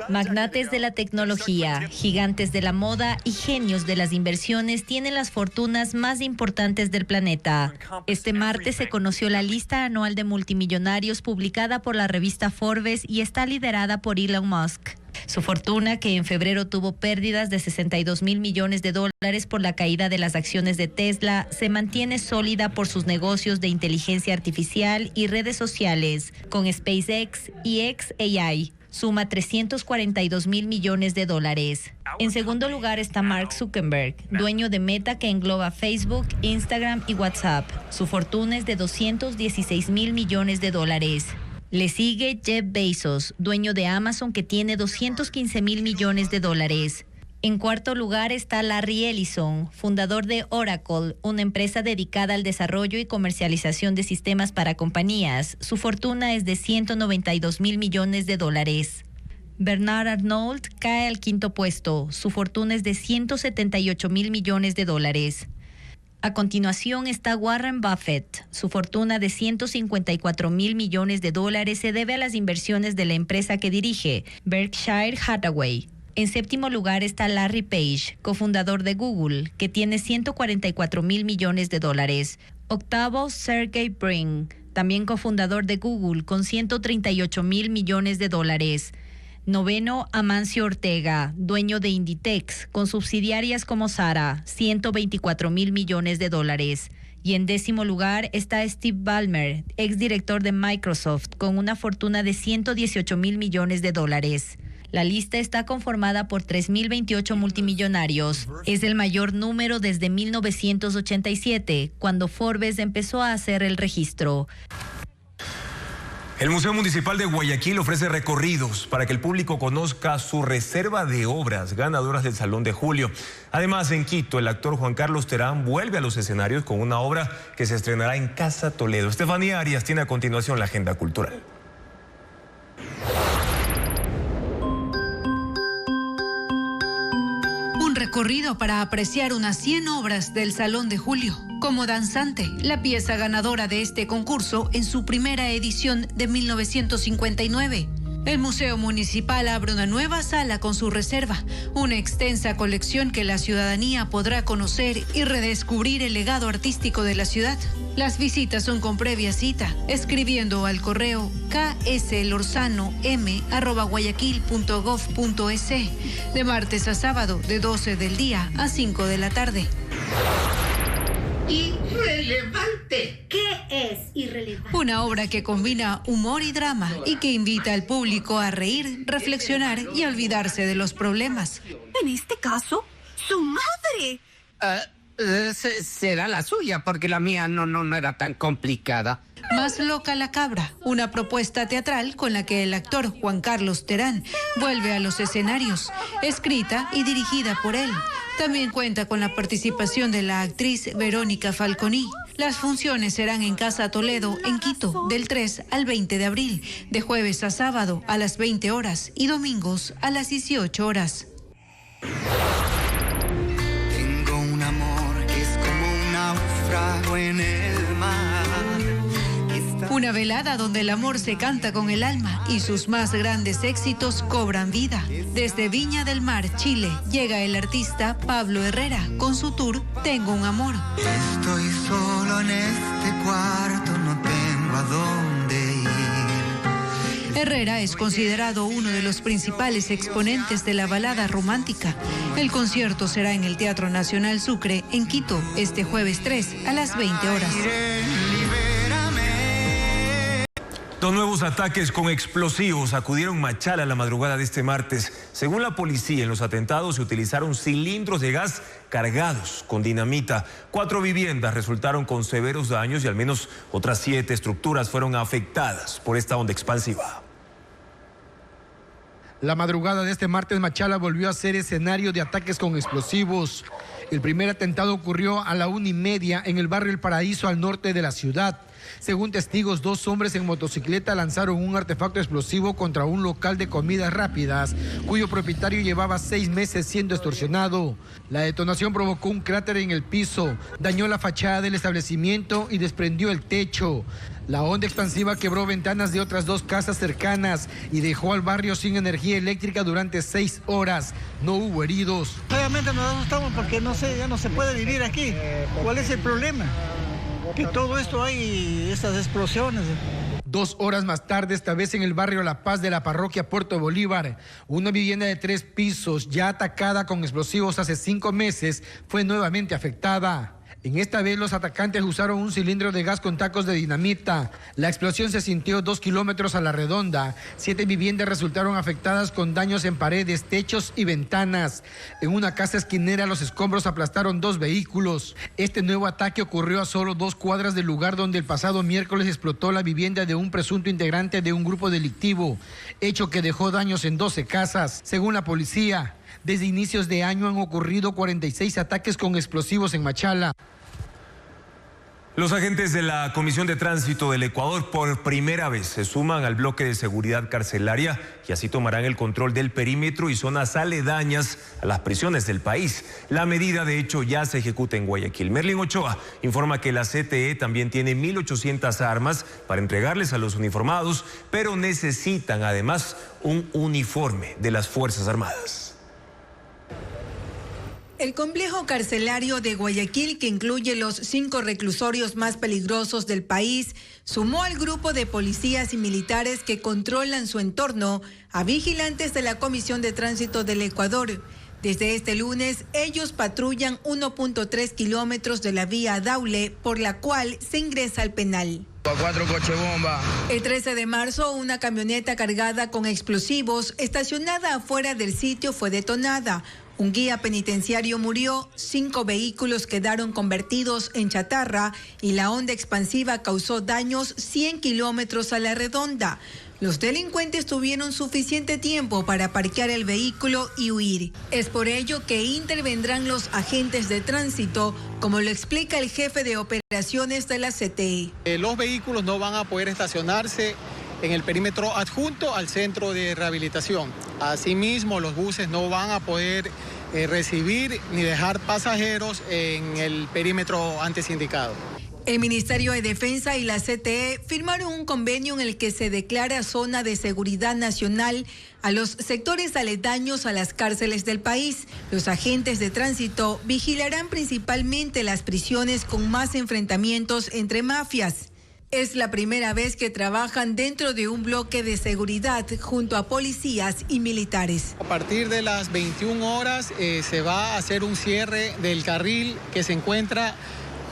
Magnates de la tecnología, gigantes de la moda y genios de las inversiones tienen las fortunas más importantes del planeta. Este martes se conoció la lista anual de multimillonarios publicada por la revista Forbes y está liderada por Elon Musk. Su fortuna, que en febrero tuvo pérdidas de $62.000 millones por la caída de las acciones de Tesla, se mantiene sólida por sus negocios de inteligencia artificial y redes sociales, con SpaceX y xAI. Suma $342.000 millones. En segundo lugar está Mark Zuckerberg, dueño de Meta, que engloba Facebook, Instagram y WhatsApp. Su fortuna es de $216.000 millones. Le sigue Jeff Bezos, dueño de Amazon, que tiene $215.000 millones. En cuarto lugar está Larry Ellison, fundador de Oracle, una empresa dedicada al desarrollo y comercialización de sistemas para compañías. Su fortuna es de $192.000 millones. Bernard Arnault cae al quinto puesto. Su fortuna es de $178.000 millones. A continuación está Warren Buffett. Su fortuna de $154.000 millones se debe a las inversiones de la empresa que dirige, Berkshire Hathaway. En séptimo lugar está Larry Page, cofundador de Google, que tiene $144.000 millones. Octavo, Sergey Brin, también cofundador de Google, con $138.000 millones. Noveno, Amancio Ortega, dueño de Inditex, con subsidiarias como Zara, $124.000 millones. Y en décimo lugar está Steve Ballmer, exdirector de Microsoft, con una fortuna de $118.000 millones. La lista está conformada por 3.028 multimillonarios. Es el mayor número desde 1987, cuando Forbes empezó a hacer el registro. El Museo Municipal de Guayaquil ofrece recorridos para que el público conozca su reserva de obras ganadoras del Salón de Julio. Además, en Quito, el actor Juan Carlos Terán vuelve a los escenarios con una obra que se estrenará en Casa Toledo. Estefanía Arias tiene a continuación la agenda cultural. Recorrido para apreciar unas 100 obras del Salón de Julio. Como Danzante, la pieza ganadora de este concurso en su primera edición de 1959. El Museo Municipal abre una nueva sala con su reserva, una extensa colección que la ciudadanía podrá conocer y redescubrir el legado artístico de la ciudad. Las visitas son con previa cita, escribiendo al correo kslorzano.m@guayaquil.gov.es, de martes a sábado de 12 del día a 5 de la tarde. Irrelevante. ¿Qué es irrelevante? Una obra que combina humor y drama y que invita al público a reír, reflexionar y olvidarse de los problemas. En este caso, su madre. Será la suya, porque la mía no era tan complicada. Más loca la cabra, una propuesta teatral con la que el actor Juan Carlos Terán vuelve a los escenarios, escrita y dirigida por él. También cuenta con la participación de la actriz Verónica Falconi. Las funciones serán en Casa Toledo, en Quito, del 3 al 20 de abril, de jueves a sábado a las 20 horas y domingos a las 18 horas. Tengo un amor que es como un náufrago en el mar. Una velada donde el amor se canta con el alma y sus más grandes éxitos cobran vida. Desde Viña del Mar, Chile, llega el artista Pablo Herrera con su tour Tengo un amor. Estoy solo en este cuarto, no tengo a dónde ir. Herrera es considerado uno de los principales exponentes de la balada romántica. El concierto será en el Teatro Nacional Sucre, en Quito, este jueves 3 a las 20 horas. Dos nuevos ataques con explosivos acudieron Machala la madrugada de este martes. Según la policía, en los atentados se utilizaron cilindros de gas cargados con dinamita. 4 viviendas resultaron con severos daños y al menos otras 7 estructuras fueron afectadas por esta onda expansiva. La madrugada de este martes, Machala volvió a ser escenario de ataques con explosivos. El primer atentado ocurrió a la 1:30 en el barrio El Paraíso, al norte de la ciudad. Según testigos, 2 hombres en motocicleta lanzaron un artefacto explosivo contra un local de comidas rápidas, cuyo propietario llevaba 6 meses siendo extorsionado. La detonación provocó un cráter en el piso, dañó la fachada del establecimiento y desprendió el techo. La onda expansiva quebró ventanas de otras 2 casas cercanas y dejó al barrio sin energía eléctrica durante 6 horas. No hubo heridos. Obviamente nos asustamos porque ya no se puede vivir aquí. ¿Cuál es el problema? Que todo esto hay estas explosiones. 2 horas más tarde, esta vez en el barrio La Paz de la parroquia Puerto Bolívar, una vivienda de 3 pisos, ya atacada con explosivos hace 5 meses, fue nuevamente afectada. En esta vez los atacantes usaron un cilindro de gas con tacos de dinamita. La explosión se sintió 2 kilómetros a la redonda. 7 viviendas resultaron afectadas con daños en paredes, techos y ventanas. En una casa esquinera los escombros aplastaron 2 vehículos. Este nuevo ataque ocurrió a solo 2 cuadras del lugar donde el pasado miércoles explotó la vivienda de un presunto integrante de un grupo delictivo, hecho que dejó daños en 12 casas. Según la policía, desde inicios de año han ocurrido 46 ataques con explosivos en Machala. Los agentes de la Comisión de Tránsito del Ecuador por primera vez se suman al bloque de seguridad carcelaria y así tomarán el control del perímetro y zonas aledañas a las prisiones del país. La medida, de hecho, ya se ejecuta en Guayaquil. Merlin Ochoa informa que la CTE también tiene 1.800 armas para entregarles a los uniformados, pero necesitan además un uniforme de las Fuerzas Armadas. El complejo carcelario de Guayaquil, que incluye los 5 reclusorios más peligrosos del país, sumó al grupo de policías y militares que controlan su entorno a vigilantes de la Comisión de Tránsito del Ecuador. Desde este lunes, ellos patrullan 1.3 kilómetros de la vía Daule, por la cual se ingresa al penal. 4 coches bomba. El 13 de marzo, una camioneta cargada con explosivos estacionada afuera del sitio fue detonada. Un guía penitenciario murió, 5 vehículos quedaron convertidos en chatarra y la onda expansiva causó daños 100 kilómetros a la redonda. Los delincuentes tuvieron suficiente tiempo para parquear el vehículo y huir. Es por ello que intervendrán los agentes de tránsito, como lo explica el jefe de operaciones de la CTE. Los vehículos no van a poder estacionarse en el perímetro adjunto al centro de rehabilitación. Asimismo, los buses no van a poder recibir ni dejar pasajeros en el perímetro antes indicado. El Ministerio de Defensa y la CTE firmaron un convenio en el que se declara zona de seguridad nacional a los sectores aledaños a las cárceles del país. Los agentes de tránsito vigilarán principalmente las prisiones con más enfrentamientos entre mafias. Es la primera vez que trabajan dentro de un bloque de seguridad junto a policías y militares. A partir de las 21 horas se va a hacer un cierre del carril que se encuentra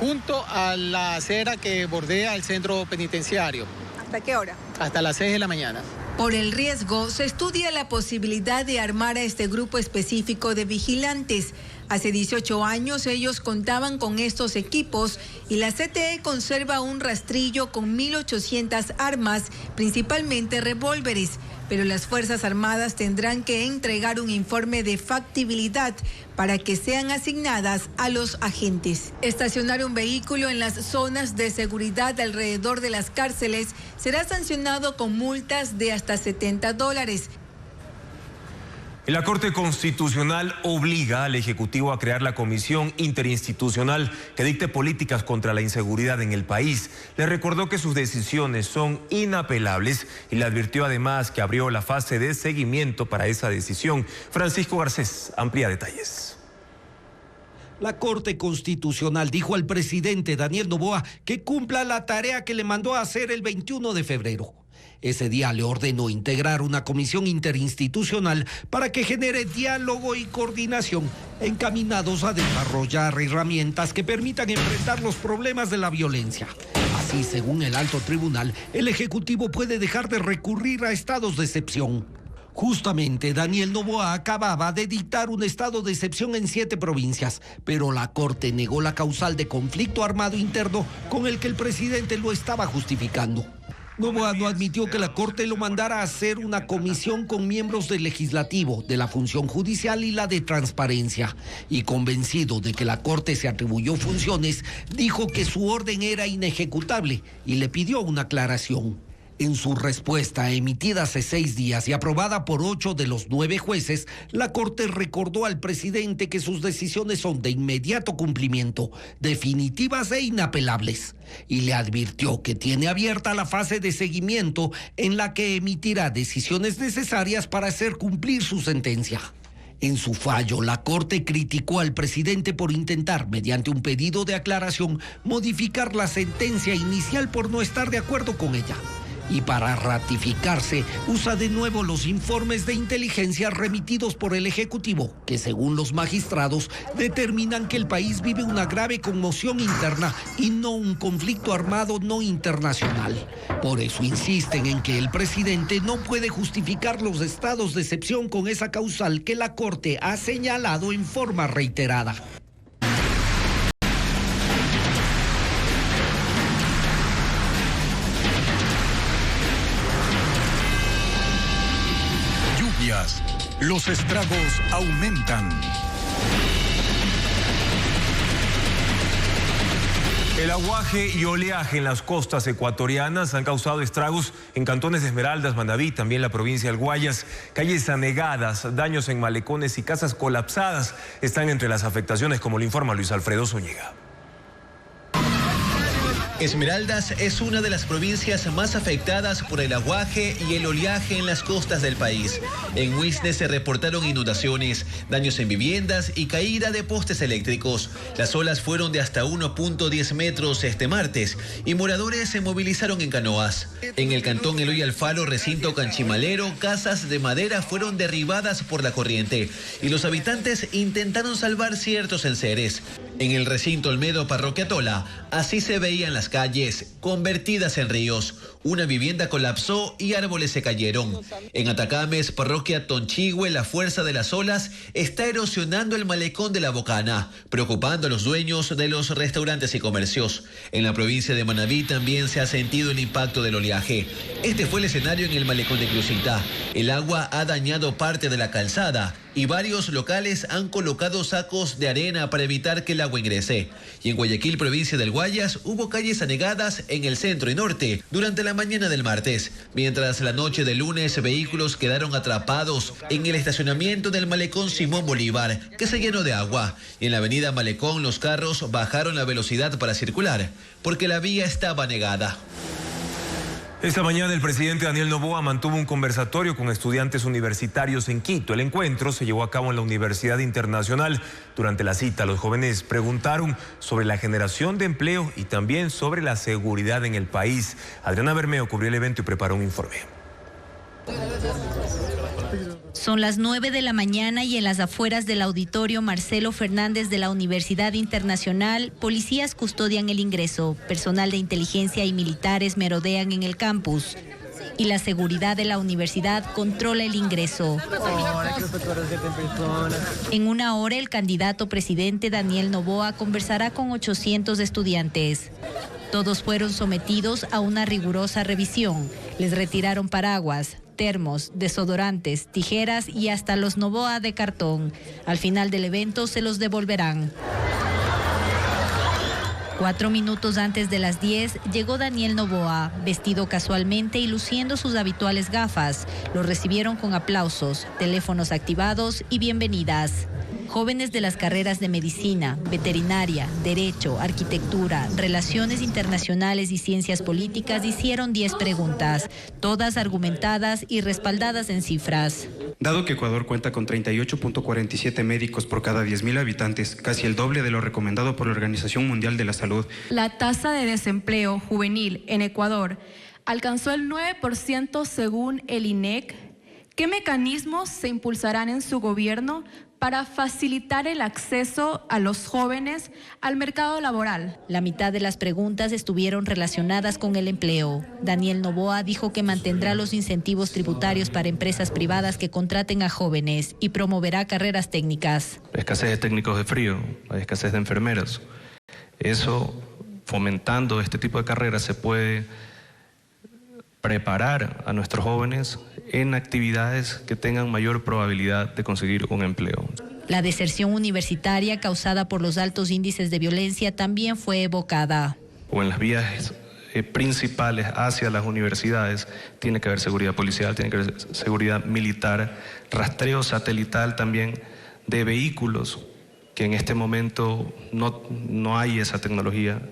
junto a la acera que bordea el centro penitenciario. ¿Hasta qué hora? Hasta las 6 de la mañana. Por el riesgo, se estudia la posibilidad de armar a este grupo específico de vigilantes. Hace 18 años ellos contaban con estos equipos y la CTE conserva un rastrillo con 1.800 armas, principalmente revólveres. Pero las Fuerzas Armadas tendrán que entregar un informe de factibilidad para que sean asignadas a los agentes. Estacionar un vehículo en las zonas de seguridad alrededor de las cárceles será sancionado con multas de hasta $70. La Corte Constitucional obliga al Ejecutivo a crear la Comisión Interinstitucional que dicte políticas contra la inseguridad en el país. Le recordó que sus decisiones son inapelables y le advirtió además que abrió la fase de seguimiento para esa decisión. Francisco Garcés amplía detalles. La Corte Constitucional dijo al presidente Daniel Noboa que cumpla la tarea que le mandó a hacer el 21 de febrero. Ese día le ordenó integrar una comisión interinstitucional para que genere diálogo y coordinación encaminados a desarrollar herramientas que permitan enfrentar los problemas de la violencia. Así, según el alto tribunal, el Ejecutivo puede dejar de recurrir a estados de excepción. Justamente, Daniel Noboa acababa de dictar un estado de excepción en 7 provincias, pero la Corte negó la causal de conflicto armado interno con el que el presidente lo estaba justificando. Noboa no admitió que la Corte lo mandara a hacer una comisión con miembros del Legislativo, de la Función Judicial y la de Transparencia. Y convencido de que la Corte se atribuyó funciones, dijo que su orden era inejecutable y le pidió una aclaración. En su respuesta, emitida hace 6 días y aprobada por 8 de los 9 jueces, la Corte recordó al presidente que sus decisiones son de inmediato cumplimiento, definitivas e inapelables, y le advirtió que tiene abierta la fase de seguimiento en la que emitirá decisiones necesarias para hacer cumplir su sentencia. En su fallo, la Corte criticó al presidente por intentar, mediante un pedido de aclaración, modificar la sentencia inicial por no estar de acuerdo con ella. Y para ratificarse, usa de nuevo los informes de inteligencia remitidos por el Ejecutivo, que según los magistrados determinan que el país vive una grave conmoción interna y no un conflicto armado no internacional. Por eso insisten en que el presidente no puede justificar los estados de excepción con esa causal que la Corte ha señalado en forma reiterada. Los estragos aumentan. El aguaje y oleaje en las costas ecuatorianas han causado estragos en cantones de Esmeraldas, Manabí, también la provincia del Guayas. Calles anegadas, daños en malecones y casas colapsadas están entre las afectaciones, como lo informa Luis Alfredo Zúñiga. Esmeraldas es una de las provincias más afectadas por el aguaje y el oleaje en las costas del país. En Huisne se reportaron inundaciones, daños en viviendas y caída de postes eléctricos. Las olas fueron de hasta 1.10 metros este martes y moradores se movilizaron en canoas. En el cantón Eloy Alfaro, recinto Canchimalero, casas de madera fueron derribadas por la corriente y los habitantes intentaron salvar ciertos enseres. En el recinto Olmedo, parroquia Tola, así se veían las calles, convertidas en ríos. Una vivienda colapsó y árboles se cayeron. En Atacames, parroquia Tonchigüe, la fuerza de las olas está erosionando el malecón de la Bocana, preocupando a los dueños de los restaurantes y comercios. En la provincia de Manabí también se ha sentido el impacto del oleaje. Este fue el escenario en el malecón de Crucita. El agua ha dañado parte de la calzada y varios locales han colocado sacos de arena para evitar que el agua ingrese. Y en Guayaquil, provincia del Guayas, hubo calles anegadas en el centro y norte durante la mañana del martes, mientras la noche del lunes vehículos quedaron atrapados en el estacionamiento del malecón Simón Bolívar, que se llenó de agua. Y en la avenida Malecón los carros bajaron la velocidad para circular, porque la vía estaba anegada. Esta mañana el presidente Daniel Noboa mantuvo un conversatorio con estudiantes universitarios en Quito. El encuentro se llevó a cabo en la Universidad Internacional. Durante la cita, los jóvenes preguntaron sobre la generación de empleo y también sobre la seguridad en el país. Adriana Bermeo cubrió el evento y preparó un informe. Son las 9 de la mañana y en las afueras del auditorio Marcelo Fernández de la Universidad Internacional, policías custodian el ingreso, personal de inteligencia y militares merodean en el campus y la seguridad de la universidad controla el ingreso. En una hora, el candidato presidente Daniel Noboa conversará con 800 estudiantes. Todos fueron sometidos a una rigurosa revisión. Les retiraron paraguas, termos, desodorantes, tijeras y hasta los Noboa de cartón. Al final del evento se los devolverán. 4 minutos antes de las 10 llegó Daniel Noboa, vestido casualmente y luciendo sus habituales gafas. Lo recibieron con aplausos, teléfonos activados y bienvenidas. Jóvenes de las carreras de medicina, veterinaria, derecho, arquitectura, relaciones internacionales y ciencias políticas hicieron 10 preguntas, todas argumentadas y respaldadas en cifras. Dado que Ecuador cuenta con 38.47 médicos por cada 10.000 habitantes, casi el doble de lo recomendado por la Organización Mundial de la Salud. La tasa de desempleo juvenil en Ecuador alcanzó el 9% según el INEC. ¿Qué mecanismos se impulsarán en su gobierno para facilitar el acceso a los jóvenes al mercado laboral? La mitad de las preguntas estuvieron relacionadas con el empleo. Daniel Noboa dijo que mantendrá los incentivos tributarios para empresas privadas que contraten a jóvenes y promoverá carreras técnicas. La escasez de técnicos de frío, la escasez de enfermeras. Eso, fomentando este tipo de carreras, se puede preparar a nuestros jóvenes en actividades que tengan mayor probabilidad de conseguir un empleo. La deserción universitaria causada por los altos índices de violencia también fue evocada. O en las vías principales hacia las universidades tiene que haber seguridad policial, tiene que haber seguridad militar, rastreo satelital también de vehículos, que en este momento no hay esa tecnología.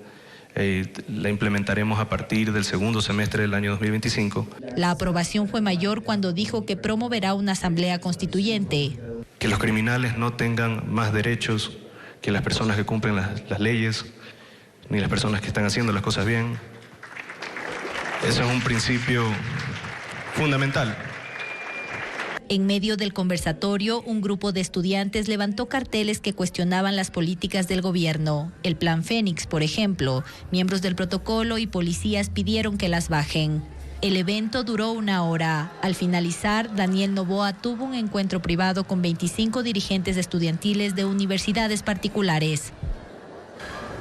La implementaremos a partir del segundo semestre del año 2025. La aprobación fue mayor cuando dijo que promoverá una asamblea constituyente. Que los criminales no tengan más derechos que las personas que cumplen las leyes, ni las personas que están haciendo las cosas bien. Ese es un principio fundamental. En medio del conversatorio, un grupo de estudiantes levantó carteles que cuestionaban las políticas del gobierno. El Plan Fénix, por ejemplo. Miembros del protocolo y policías pidieron que las bajen. El evento duró 1 hora. Al finalizar, Daniel Noboa tuvo un encuentro privado con 25 dirigentes estudiantiles de universidades particulares.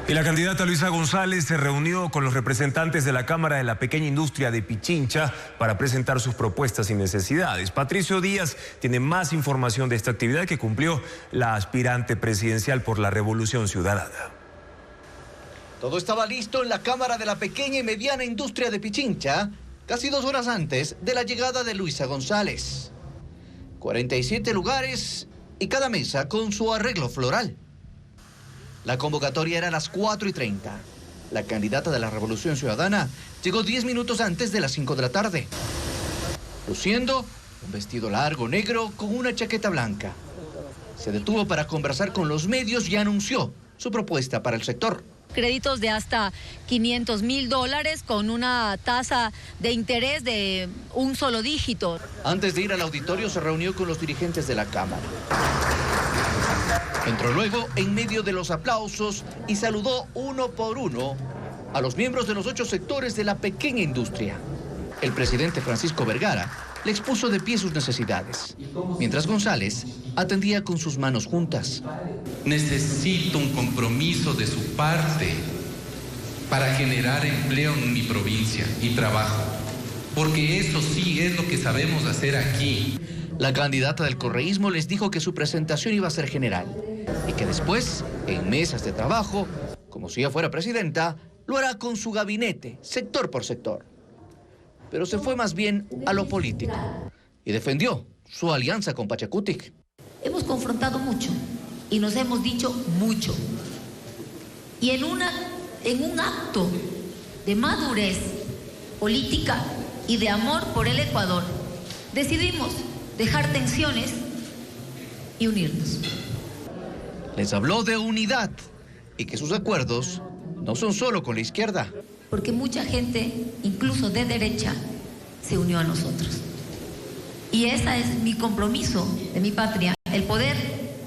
Y la candidata Luisa González se reunió con los representantes de la Cámara de la Pequeña Industria de Pichincha para presentar sus propuestas y necesidades. Patricio Díaz tiene más información de esta actividad que cumplió la aspirante presidencial por la Revolución Ciudadana. Todo estaba listo en la Cámara de la Pequeña y Mediana Industria de Pichincha, casi 2 horas antes de la llegada de Luisa González. 47 lugares y cada mesa con su arreglo floral. La convocatoria era a las 4:30. La candidata de la Revolución Ciudadana llegó 10 minutos antes de las 5 de la tarde, luciendo un vestido largo negro con una chaqueta blanca. Se detuvo para conversar con los medios y anunció su propuesta para el sector. Créditos de hasta $500,000 con una tasa de interés de un solo dígito. Antes de ir al auditorio se reunió con los dirigentes de la Cámara. Entró luego en medio de los aplausos y saludó uno por uno a los miembros de los 8 sectores de la pequeña industria. El presidente Francisco Vergara le expuso de pie sus necesidades, mientras González atendía con sus manos juntas. Necesito un compromiso de su parte para generar empleo en mi provincia y trabajo, porque eso sí es lo que sabemos hacer aquí. La candidata del correísmo les dijo que su presentación iba a ser general y que después, en mesas de trabajo, como si ella fuera presidenta, lo hará con su gabinete, sector por sector. Pero se fue más bien a lo político y defendió su alianza con Pachacutic. Hemos confrontado mucho y nos hemos dicho mucho. Y en un acto de madurez política y de amor por el Ecuador, decidimos dejar tensiones y unirnos. Les habló de unidad y que sus acuerdos no son solo con la izquierda. Porque mucha gente, incluso de derecha, se unió a nosotros. Y ese es mi compromiso de mi patria. El poder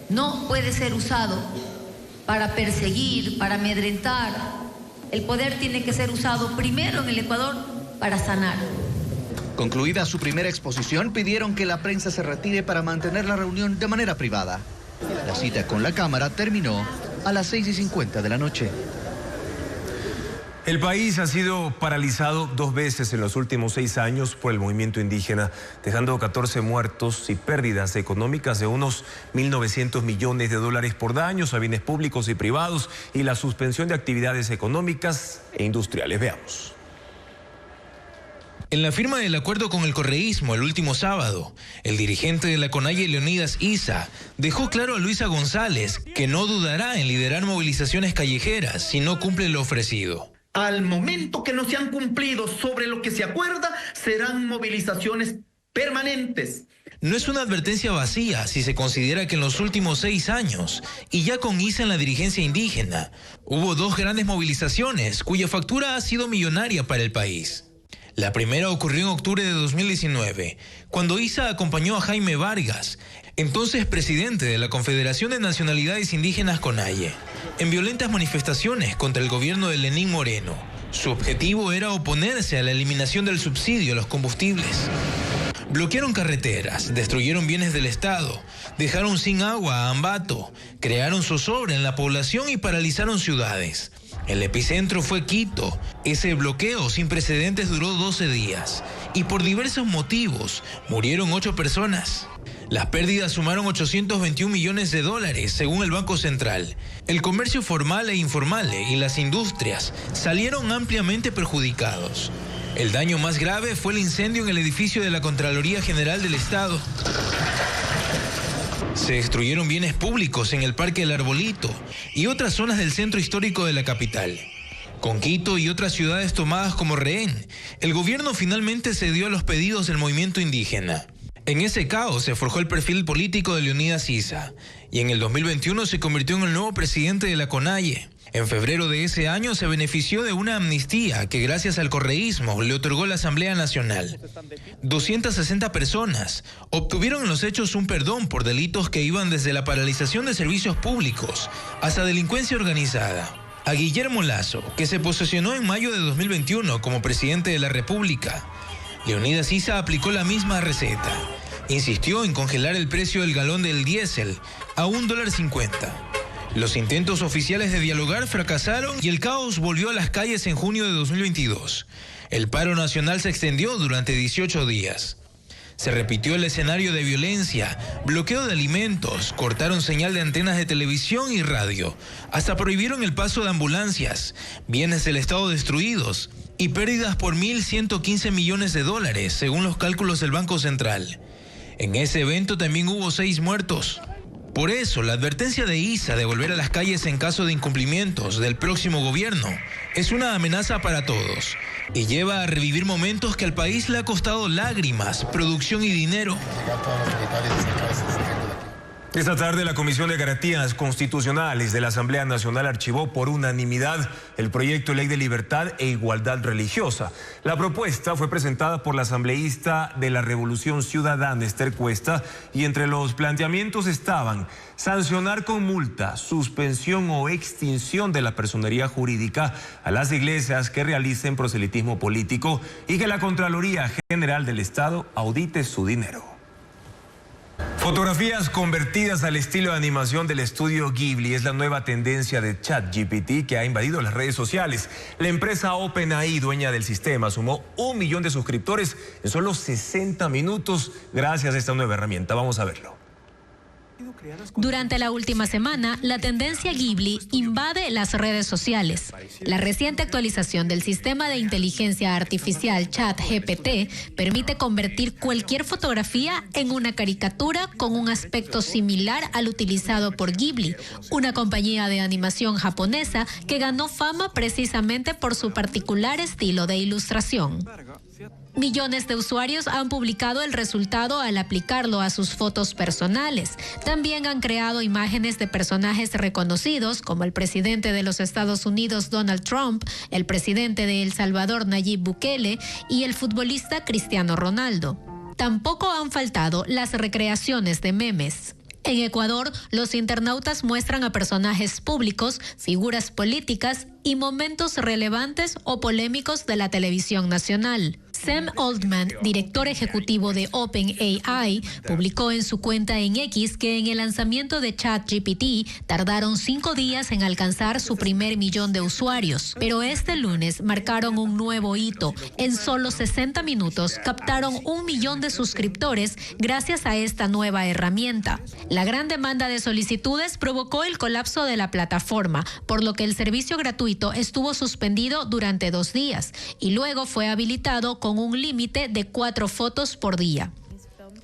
no puede ser usado para perseguir, para amedrentar. El poder tiene que ser usado primero en el Ecuador para sanar. Concluida su primera exposición, pidieron que la prensa se retire para mantener la reunión de manera privada. La cita con la Cámara terminó a las 6:50 de la noche. El país ha sido paralizado 2 veces en los últimos 6 años por el movimiento indígena, dejando 14 muertos y pérdidas económicas de unos $1.900 millones por daños a bienes públicos y privados y la suspensión de actividades económicas e industriales. Veamos. En la firma del acuerdo con el correísmo el último sábado, el dirigente de la CONAIE, Leonidas Issa, dejó claro a Luisa González que no dudará en liderar movilizaciones callejeras si no cumple lo ofrecido. Al momento que no se han cumplido sobre lo que se acuerda, serán movilizaciones permanentes. No es una advertencia vacía si se considera que en los últimos 6 años, y ya con Issa en la dirigencia indígena, hubo 2 grandes movilizaciones cuya factura ha sido millonaria para el país. La primera ocurrió en octubre de 2019, cuando Issa acompañó a Jaime Vargas, entonces presidente de la Confederación de Nacionalidades Indígenas CONAIE, en violentas manifestaciones contra el gobierno de Lenín Moreno. Su objetivo era oponerse a la eliminación del subsidio a los combustibles. Bloquearon carreteras, destruyeron bienes del Estado, dejaron sin agua a Ambato, crearon zozobra en la población y paralizaron ciudades. El epicentro fue Quito. Ese bloqueo sin precedentes duró 12 días y por diversos motivos murieron 8 personas. Las pérdidas sumaron 821 millones de dólares, según el Banco Central. El comercio formal e informal y las industrias salieron ampliamente perjudicados. El daño más grave fue el incendio en el edificio de la Contraloría General del Estado. Se destruyeron bienes públicos en el Parque del Arbolito y otras zonas del centro histórico de la capital. Con Quito y otras ciudades tomadas como rehén, el gobierno finalmente cedió a los pedidos del movimiento indígena. En ese caos se forjó el perfil político de Leonidas Issa y en el 2021 se convirtió en el nuevo presidente de la CONAIE. En febrero de ese año se benefició de una amnistía que gracias al correísmo le otorgó la Asamblea Nacional. 260 personas obtuvieron en los hechos un perdón por delitos que iban desde la paralización de servicios públicos hasta delincuencia organizada. A Guillermo Lasso, que se posesionó en mayo de 2021 como presidente de la República, Leonidas Issa aplicó la misma receta. Insistió en congelar el precio del galón del diésel a $1.50. Los intentos oficiales de dialogar fracasaron y el caos volvió a las calles en junio de 2022. El paro nacional se extendió durante 18 días. Se repitió el escenario de violencia, bloqueo de alimentos, cortaron señal de antenas de televisión y radio, hasta prohibieron el paso de ambulancias, bienes del Estado destruidos y pérdidas por 1.115 millones de dólares, según los cálculos del Banco Central. En ese evento también hubo 6 muertos. Por eso, la advertencia de Issa de volver a las calles en caso de incumplimientos del próximo gobierno es una amenaza para todos y lleva a revivir momentos que al país le ha costado lágrimas, producción y dinero. Esta tarde la Comisión de Garantías Constitucionales de la Asamblea Nacional archivó por unanimidad el proyecto de ley de libertad e igualdad religiosa. La propuesta fue presentada por la asambleísta de la Revolución Ciudadana, Esther Cuesta, y entre los planteamientos estaban sancionar con multa, suspensión o extinción de la personería jurídica a las iglesias que realicen proselitismo político y que la Contraloría General del Estado audite su dinero. Fotografías convertidas al estilo de animación del estudio Ghibli es la nueva tendencia de ChatGPT que ha invadido las redes sociales. La empresa OpenAI, dueña del sistema, sumó 1 millón de suscriptores en solo 60 minutos gracias a esta nueva herramienta. Vamos a verlo. Durante la última semana, la tendencia Ghibli invade las redes sociales. La reciente actualización del sistema de inteligencia artificial ChatGPT permite convertir cualquier fotografía en una caricatura con un aspecto similar al utilizado por Ghibli, una compañía de animación japonesa que ganó fama precisamente por su particular estilo de ilustración. Millones de usuarios han publicado el resultado al aplicarlo a sus fotos personales. También han creado imágenes de personajes reconocidos como el presidente de los Estados Unidos Donald Trump, el presidente de El Salvador Nayib Bukele y el futbolista Cristiano Ronaldo. Tampoco han faltado las recreaciones de memes. En Ecuador, los internautas muestran a personajes públicos, figuras políticas y momentos relevantes o polémicos de la televisión nacional. Sam Altman, director ejecutivo de OpenAI, publicó en su cuenta en X que en el lanzamiento de ChatGPT tardaron 5 días en alcanzar su primer 1 millón de usuarios. Pero este lunes marcaron un nuevo hito. En solo 60 minutos captaron 1 millón de suscriptores gracias a esta nueva herramienta. La gran demanda de solicitudes provocó el colapso de la plataforma, por lo que el servicio gratuito estuvo suspendido durante 2 días y luego fue habilitado con un límite de 4 fotos por día.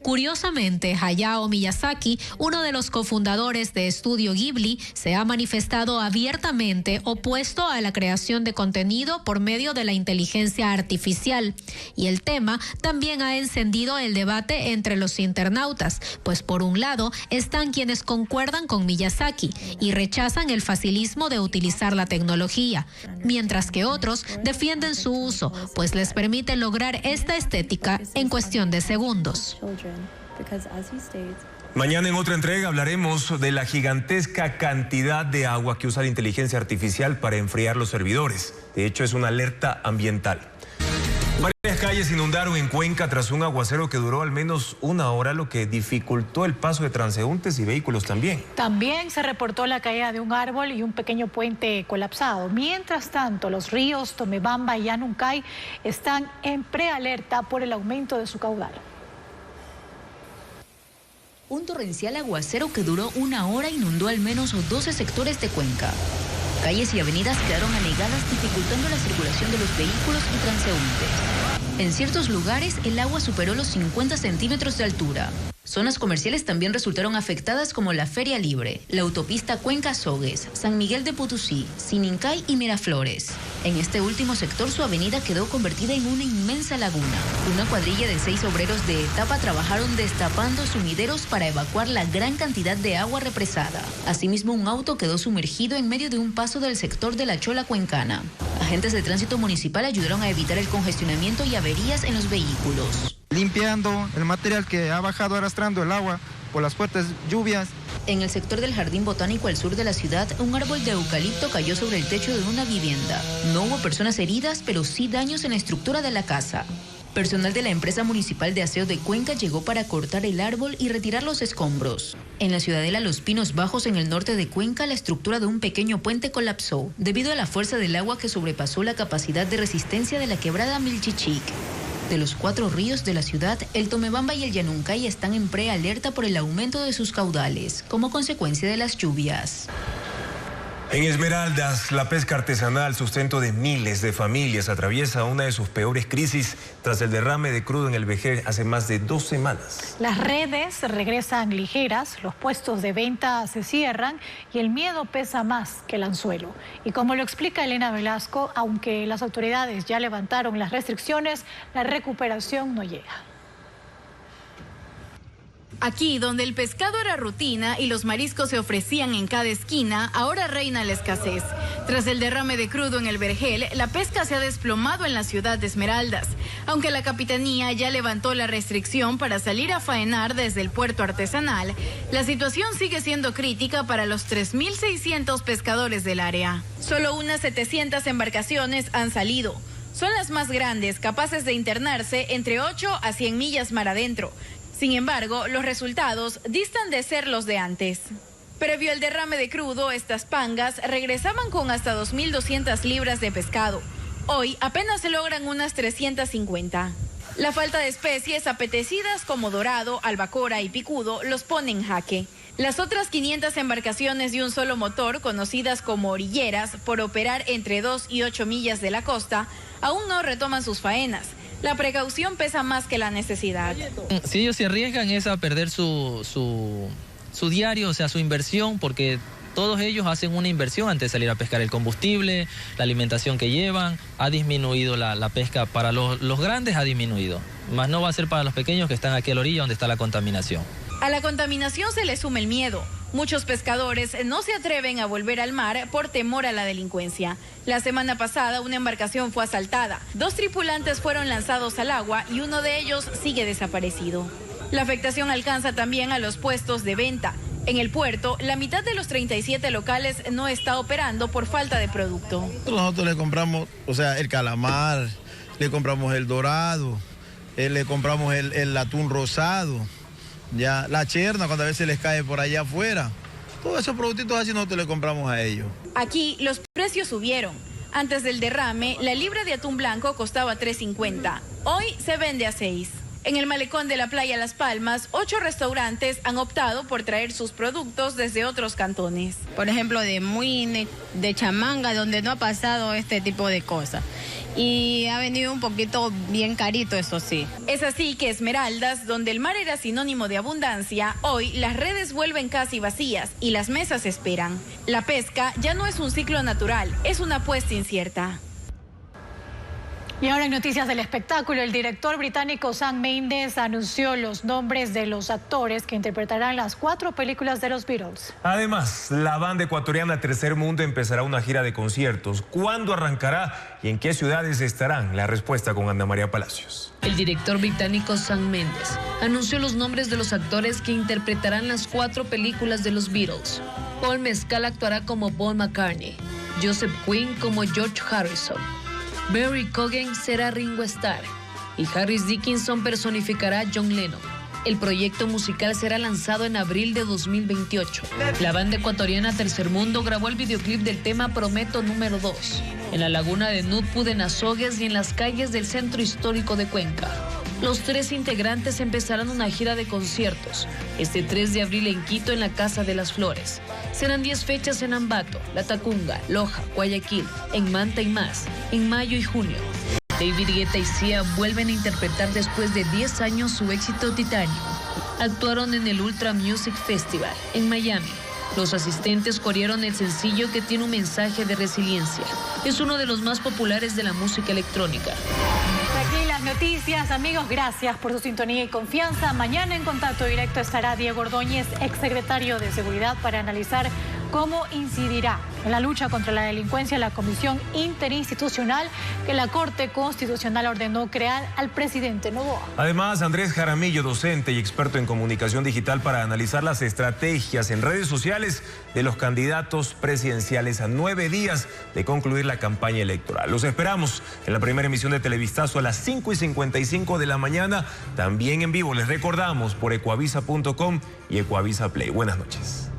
Curiosamente, Hayao Miyazaki, uno de los cofundadores de Estudio Ghibli, se ha manifestado abiertamente opuesto a la creación de contenido por medio de la inteligencia artificial. Y el tema también ha encendido el debate entre los internautas, pues por un lado están quienes concuerdan con Miyazaki y rechazan el facilismo de utilizar la tecnología, mientras que otros defienden su uso, pues les permite lograr esta estética en cuestión de segundos. Mañana en otra entrega hablaremos de la gigantesca cantidad de agua que usa la inteligencia artificial para enfriar los servidores. De hecho, es una alerta ambiental. Varias calles se inundaron en Cuenca tras un aguacero que duró al menos una hora, lo que dificultó el paso de transeúntes y vehículos también. También se reportó la caída de un árbol y un pequeño puente colapsado. Mientras tanto, los ríos Tomebamba y Yanuncay están en prealerta por el aumento de su caudal. Un torrencial aguacero que duró una hora inundó al menos 12 sectores de Cuenca. Calles y avenidas quedaron anegadas, dificultando la circulación de los vehículos y transeúntes. En ciertos lugares, el agua superó los 50 centímetros de altura. Zonas comerciales también resultaron afectadas, como la Feria Libre, la autopista Cuenca-Sogues, San Miguel de Potosí, Sinincay y Miraflores. En este último sector, su avenida quedó convertida en una inmensa laguna. Una cuadrilla de 6 obreros de etapa trabajaron destapando sumideros para evacuar la gran cantidad de agua represada. Asimismo, un auto quedó sumergido en medio de un paso del sector de la Chola Cuencana. Agentes de tránsito municipal ayudaron a evitar el congestionamiento y averías en los vehículos. Limpiando el material que ha bajado arrastrando el agua por las fuertes lluvias. En el sector del Jardín Botánico al sur de la ciudad, un árbol de eucalipto cayó sobre el techo de una vivienda. No hubo personas heridas, pero sí daños en la estructura de la casa. Personal de la empresa municipal de aseo de Cuenca llegó para cortar el árbol y retirar los escombros. En la ciudadela Los Pinos Bajos, en el norte de Cuenca, la estructura de un pequeño puente colapsó debido a la fuerza del agua que sobrepasó la capacidad de resistencia de la quebrada Milchichic. De los 4 ríos de la ciudad, el Tomebamba y el Yanuncay están en prealerta por el aumento de sus caudales, como consecuencia de las lluvias. En Esmeraldas, la pesca artesanal, sustento de miles de familias, atraviesa una de sus peores crisis tras el derrame de crudo en el Vergel hace más de 2 semanas. Las redes regresan ligeras, los puestos de venta se cierran y el miedo pesa más que el anzuelo. Y como lo explica Elena Velasco, aunque las autoridades ya levantaron las restricciones, la recuperación no llega. Aquí, donde el pescado era rutina y los mariscos se ofrecían en cada esquina, ahora reina la escasez. Tras el derrame de crudo en el Vergel, la pesca se ha desplomado en la ciudad de Esmeraldas. Aunque la capitanía ya levantó la restricción para salir a faenar desde el puerto artesanal, la situación sigue siendo crítica para los 3.600 pescadores del área. Solo unas 700 embarcaciones han salido. Son las más grandes, capaces de internarse entre 8 a 100 millas mar adentro. Sin embargo, los resultados distan de ser los de antes. Previo al derrame de crudo, estas pangas regresaban con hasta 2.200 libras de pescado. Hoy apenas se logran unas 350. La falta de especies apetecidas como dorado, albacora y picudo los pone en jaque. Las otras 500 embarcaciones de un solo motor, conocidas como orilleras, por operar entre 2 y 8 millas de la costa, aún no retoman sus faenas. La precaución pesa más que la necesidad. Si ellos se arriesgan es a perder su diario, o sea, su inversión, porque todos ellos hacen una inversión antes de salir a pescar. El combustible, la alimentación que llevan, ha disminuido la pesca. Para los grandes ha disminuido, más no va a ser para los pequeños que están aquí a la orilla donde está la contaminación. A la contaminación se le suma el miedo. Muchos pescadores no se atreven a volver al mar por temor a la delincuencia. La semana pasada una embarcación fue asaltada. 2 tripulantes fueron lanzados al agua y uno de ellos sigue desaparecido. La afectación alcanza también a los puestos de venta. En el puerto, la mitad de los 37 locales no está operando por falta de producto. Nosotros le compramos, o sea, el calamar, le compramos el dorado, le compramos el atún rosado. Ya, la cherna cuando a veces les cae por allá afuera. Todos esos productitos así nosotros le compramos a ellos. Aquí los precios subieron. Antes del derrame, la libra de atún blanco costaba $3.50. Hoy se vende a $6. En el malecón de la playa Las Palmas, 8 restaurantes han optado por traer sus productos desde otros cantones. Por ejemplo, de Muine, de Chamanga, donde no ha pasado este tipo de cosas. Y ha venido un poquito bien carito, eso sí. Es así que Esmeraldas, donde el mar era sinónimo de abundancia, hoy las redes vuelven casi vacías y las mesas esperan. La pesca ya no es un ciclo natural, es una apuesta incierta. Y ahora en noticias del espectáculo, el director británico Sam Mendes anunció los nombres de los actores que interpretarán las 4 películas de los Beatles. Además, la banda ecuatoriana Tercer Mundo empezará una gira de conciertos. ¿Cuándo arrancará y en qué ciudades estarán? La respuesta con Ana María Palacios. El director británico Sam Mendes anunció los nombres de los actores que interpretarán las 4 películas de los Beatles. Paul Mescal actuará como Paul McCartney, Joseph Quinn como George Harrison, Barry Cogan será Ringo Starr y Harris Dickinson personificará a John Lennon. El proyecto musical será lanzado en abril de 2028. La banda ecuatoriana Tercer Mundo grabó el videoclip del tema Prometo número 2 en la laguna de Nutpud en Azogues y en las calles del centro histórico de Cuenca. Los 3 integrantes empezarán una gira de conciertos este 3 de abril en Quito, en la Casa de las Flores. Serán 10 fechas en Ambato, Latacunga, Loja, Guayaquil, en Manta y más, en mayo y junio. David Guetta y Sia vuelven a interpretar después de 10 años su éxito Titanium. Actuaron en el Ultra Music Festival, en Miami. Los asistentes corearon el sencillo que tiene un mensaje de resiliencia. Es uno de los más populares de la música electrónica. Aquí las noticias, amigos, gracias por su sintonía y confianza. Mañana en Contacto Directo estará Diego Ordóñez, exsecretario de Seguridad, para analizar cómo incidirá en la lucha contra la delincuencia la comisión interinstitucional que la Corte Constitucional ordenó crear al presidente Noboa. Además, Andrés Jaramillo, docente y experto en comunicación digital, para analizar las estrategias en redes sociales de los candidatos presidenciales a 9 días de concluir la campaña electoral. Los esperamos en la primera emisión de Televistazo a las 5:55 de la mañana, también en vivo. Les recordamos por ecuavisa.com y Ecuavisa Play. Buenas noches.